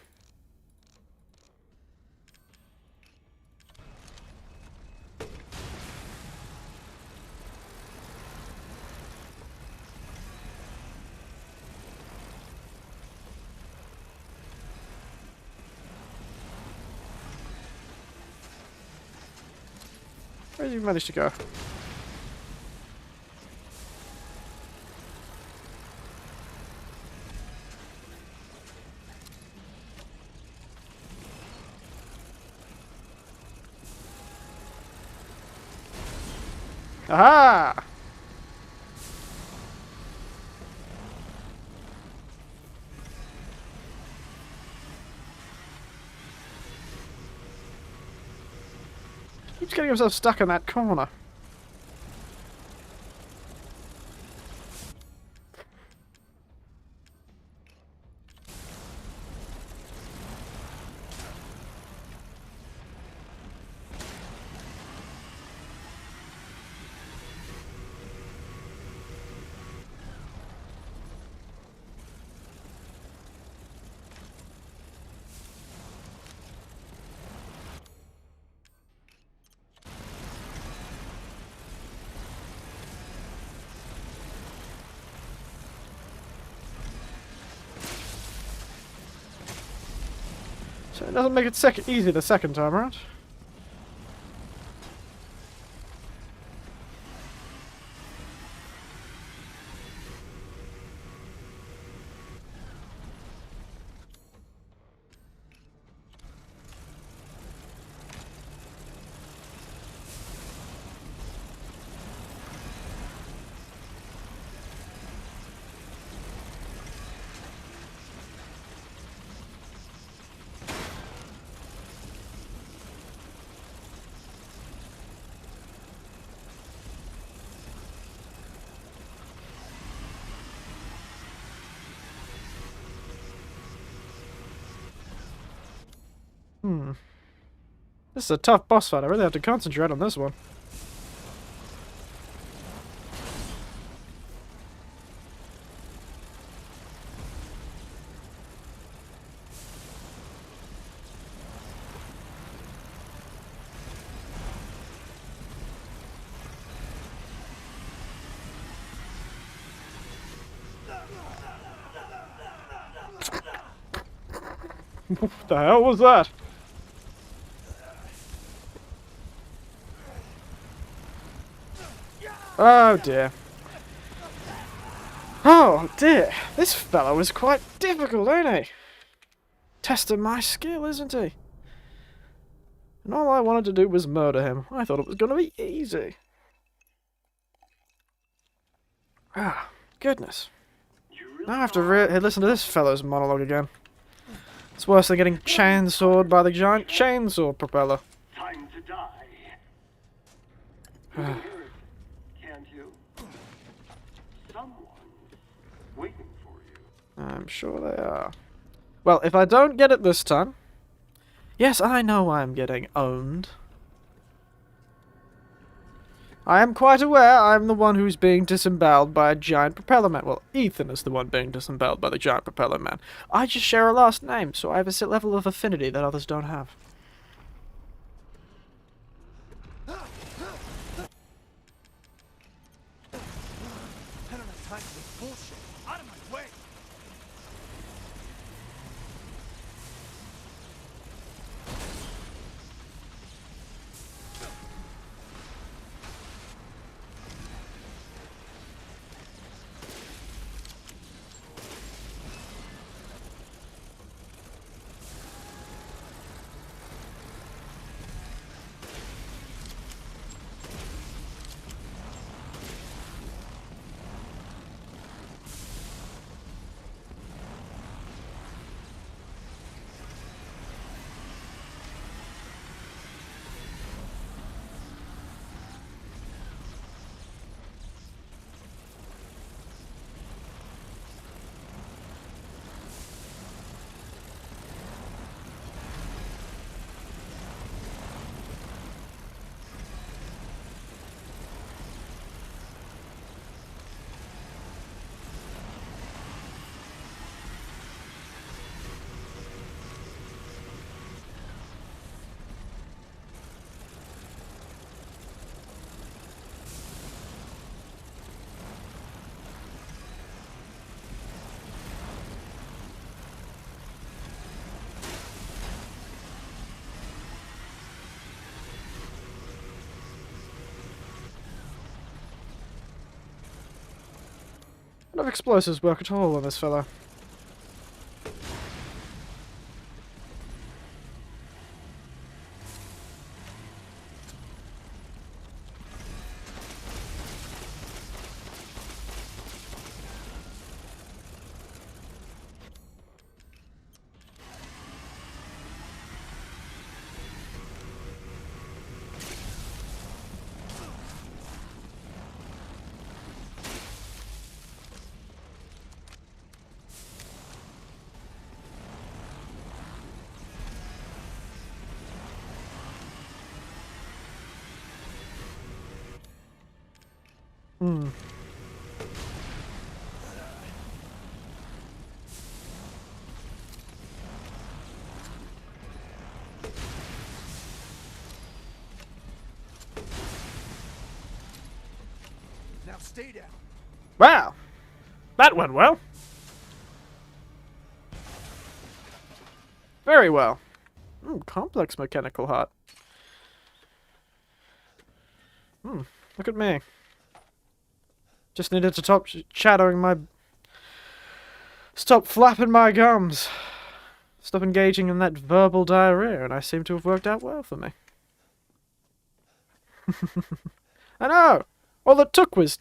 Where did you manage to go? Aha! Keeps getting himself stuck in that corner. So it doesn't make it easy the second time around. This is a tough boss fight. I really have to concentrate on this one. What the hell was that? Oh dear. Oh dear. This fellow is quite difficult, ain't he? Testing my skill, isn't he? And all I wanted to do was murder him. I thought it was going to be easy. Ah, goodness. Now I have to listen to this fellow's monologue again. It's worse than getting chainsawed by the giant chainsaw propeller. Time to die. You can hear it, can't you? Someone's waiting for you. I'm sure they are. Well, if I don't get it this time... Yes, I know I'm getting owned. I am quite aware I'm the one who's being disemboweled by a giant propeller man. Well, Ethan is the one being disemboweled by the giant propeller man. I just share a last name, so I have a level of affinity that others don't have. I don't have time for this bullshit. Out of my way! None of explosives work at all on this fellow. Hmm. Now stay down. Wow! That went well. Very well. Complex mechanical heart. Look at me. Just needed to stop chattering my... Stop flapping my gums. Stop engaging in that verbal diarrhea, and I seem to have worked out well for me. I know! All it took was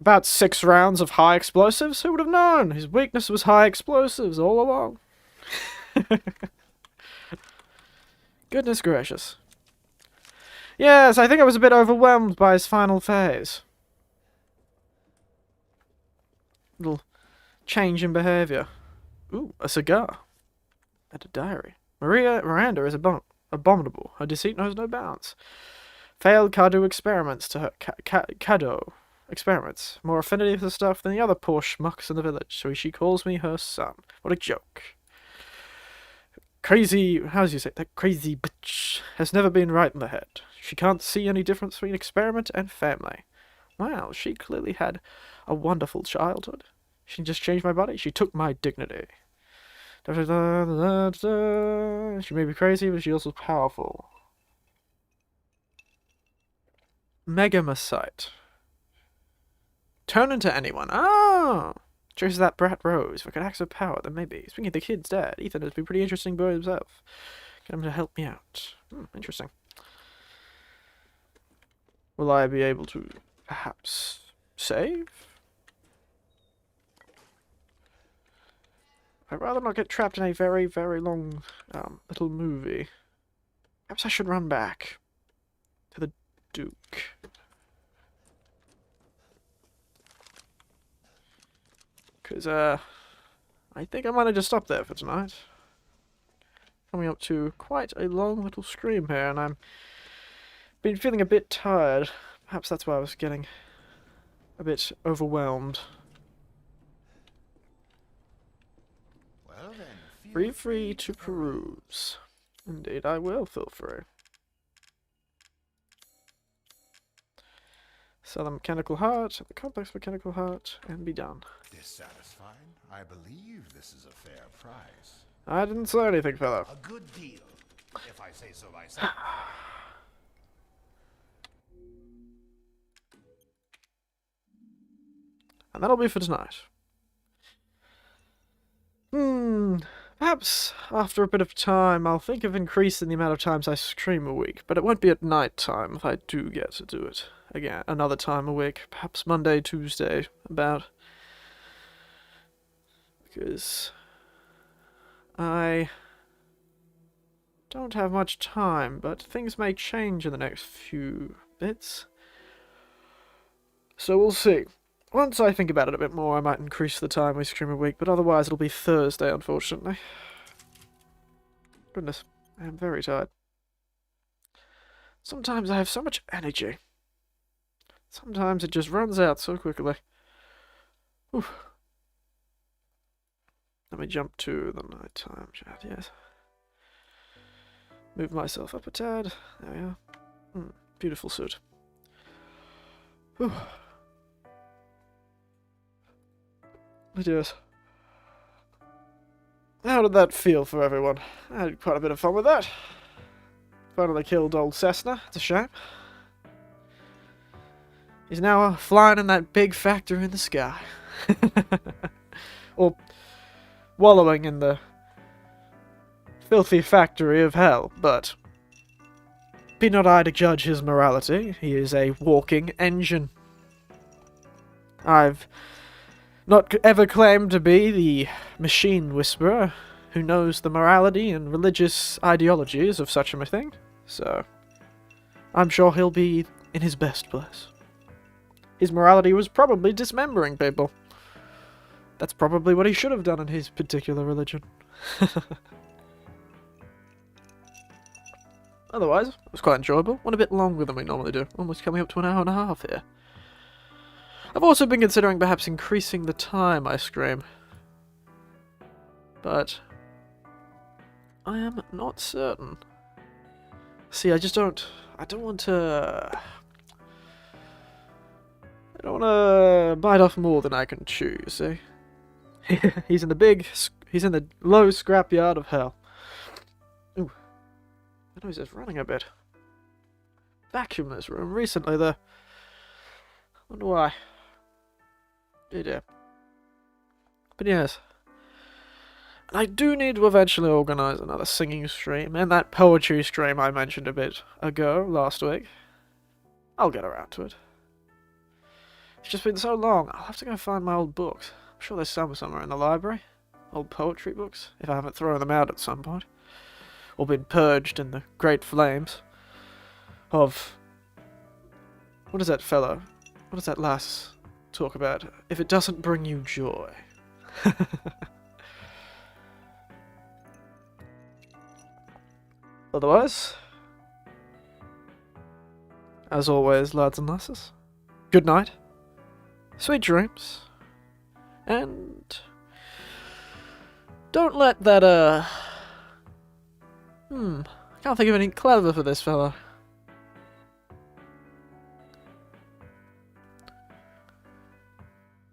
about 6 rounds of high explosives. Who would have known? His weakness was high explosives all along. Goodness gracious. Yes, I think I was a bit overwhelmed by his final phase. Little change in behaviour. Ooh, a cigar. And a diary. Miranda is abominable. Her deceit knows no bounds. Failed Cado experiments to her... Cado experiments. More affinity for the stuff than the other poor schmucks in the village, so she calls me her son. What a joke. Crazy... How do you say it? That crazy bitch has never been right in the head. She can't see any difference between experiment and family. Wow, she clearly had a wonderful childhood. She didn't just change my body, she took my dignity. She may be crazy, but she's also powerful. Megamacite. Turn into anyone. Oh! Traces that brat Rose. If I could access her power, then maybe. Speaking of the kid's dad, Ethan has been pretty interesting by himself. Get him to help me out. Interesting. Will I be able to perhaps save? I'd rather not get trapped in a very, very long little movie. Perhaps I should run back to the Duke. Because, I think I might have just stopped there for tonight. Coming up to quite a long little stream here, and I'm been feeling a bit tired. Perhaps that's why I was getting a bit overwhelmed. Well then, Feel free to peruse. Indeed, I will feel free. Sell the mechanical heart, the complex mechanical heart, and be done. Dissatisfied? I believe this is a fair price. I didn't say anything, fellow. A good deal, if I say so myself. And that'll be for tonight. Perhaps after a bit of time I'll think of increasing the amount of times I stream a week, but it won't be at night time if I do get to do it again another time a week. Perhaps Monday, Tuesday, about. Because I don't have much time, but things may change in the next few bits. So we'll see. Once I think about it a bit more, I might increase the time we stream a week, but otherwise it'll be Thursday, unfortunately. Goodness, I am very tired. Sometimes I have so much energy. Sometimes it just runs out so quickly. Oof. Let me jump to the nighttime chat, yes. Move myself up a tad. There we are. Beautiful suit. Whew. But yes. How did that feel for everyone? I had quite a bit of fun with that. Finally killed old Cessna. It's a shame. He's now flying in that big factory in the sky. Or wallowing in the filthy factory of hell, but be not I to judge his morality. He is a walking engine. I've not ever claimed to be the machine whisperer who knows the morality and religious ideologies of such a thing, so I'm sure he'll be in his best place. His morality was probably dismembering people. That's probably what he should have done in his particular religion. Otherwise, it was quite enjoyable. Went a bit longer than we normally do. Almost coming up to an hour and a half here. I've also been considering perhaps increasing the time I stream. But I am not certain. See, I don't want to bite off more than I can chew, you see? he's in the low scrapyard of hell. Ooh. I know he's just running a bit. Vacuum this room recently, though. Wonder why. Oh dear. But yes. I do need to eventually organise another singing stream, and that poetry stream I mentioned a bit ago, last week. I'll get around to it. It's just been so long, I'll have to go find my old books. I'm sure there's some somewhere in the library. Old poetry books, if I haven't thrown them out at some point. Or been purged in the great flames of... What is that fellow? What does that lass talk about? If it doesn't bring you joy. Otherwise, as always, lads and lasses, good night, sweet dreams, and don't let that, I can't think of anything clever for this fella.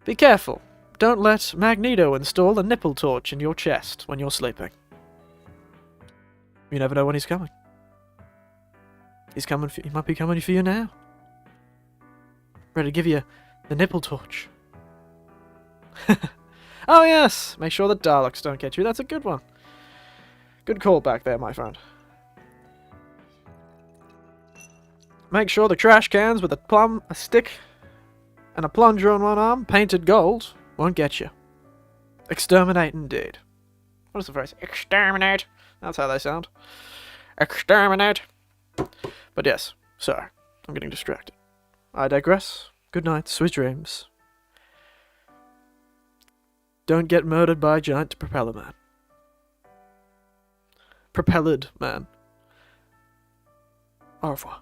Be careful. Don't let Magneto install a nipple torch in your chest when you're sleeping. You never know when he's coming. He might be coming for you now. Ready to give you the nipple torch. Oh yes! Make sure the Daleks don't get you. That's a good one. Good call back there, my friend. Make sure the trash cans with a stick and a plunger on one arm, painted gold, won't get you. Exterminate indeed. What is the phrase? Exterminate. That's how they sound. Exterminate. But yes, sorry. I'm getting distracted. I digress. Good night, sweet dreams. Don't get murdered by a giant propeller man. Propelled man. Au revoir.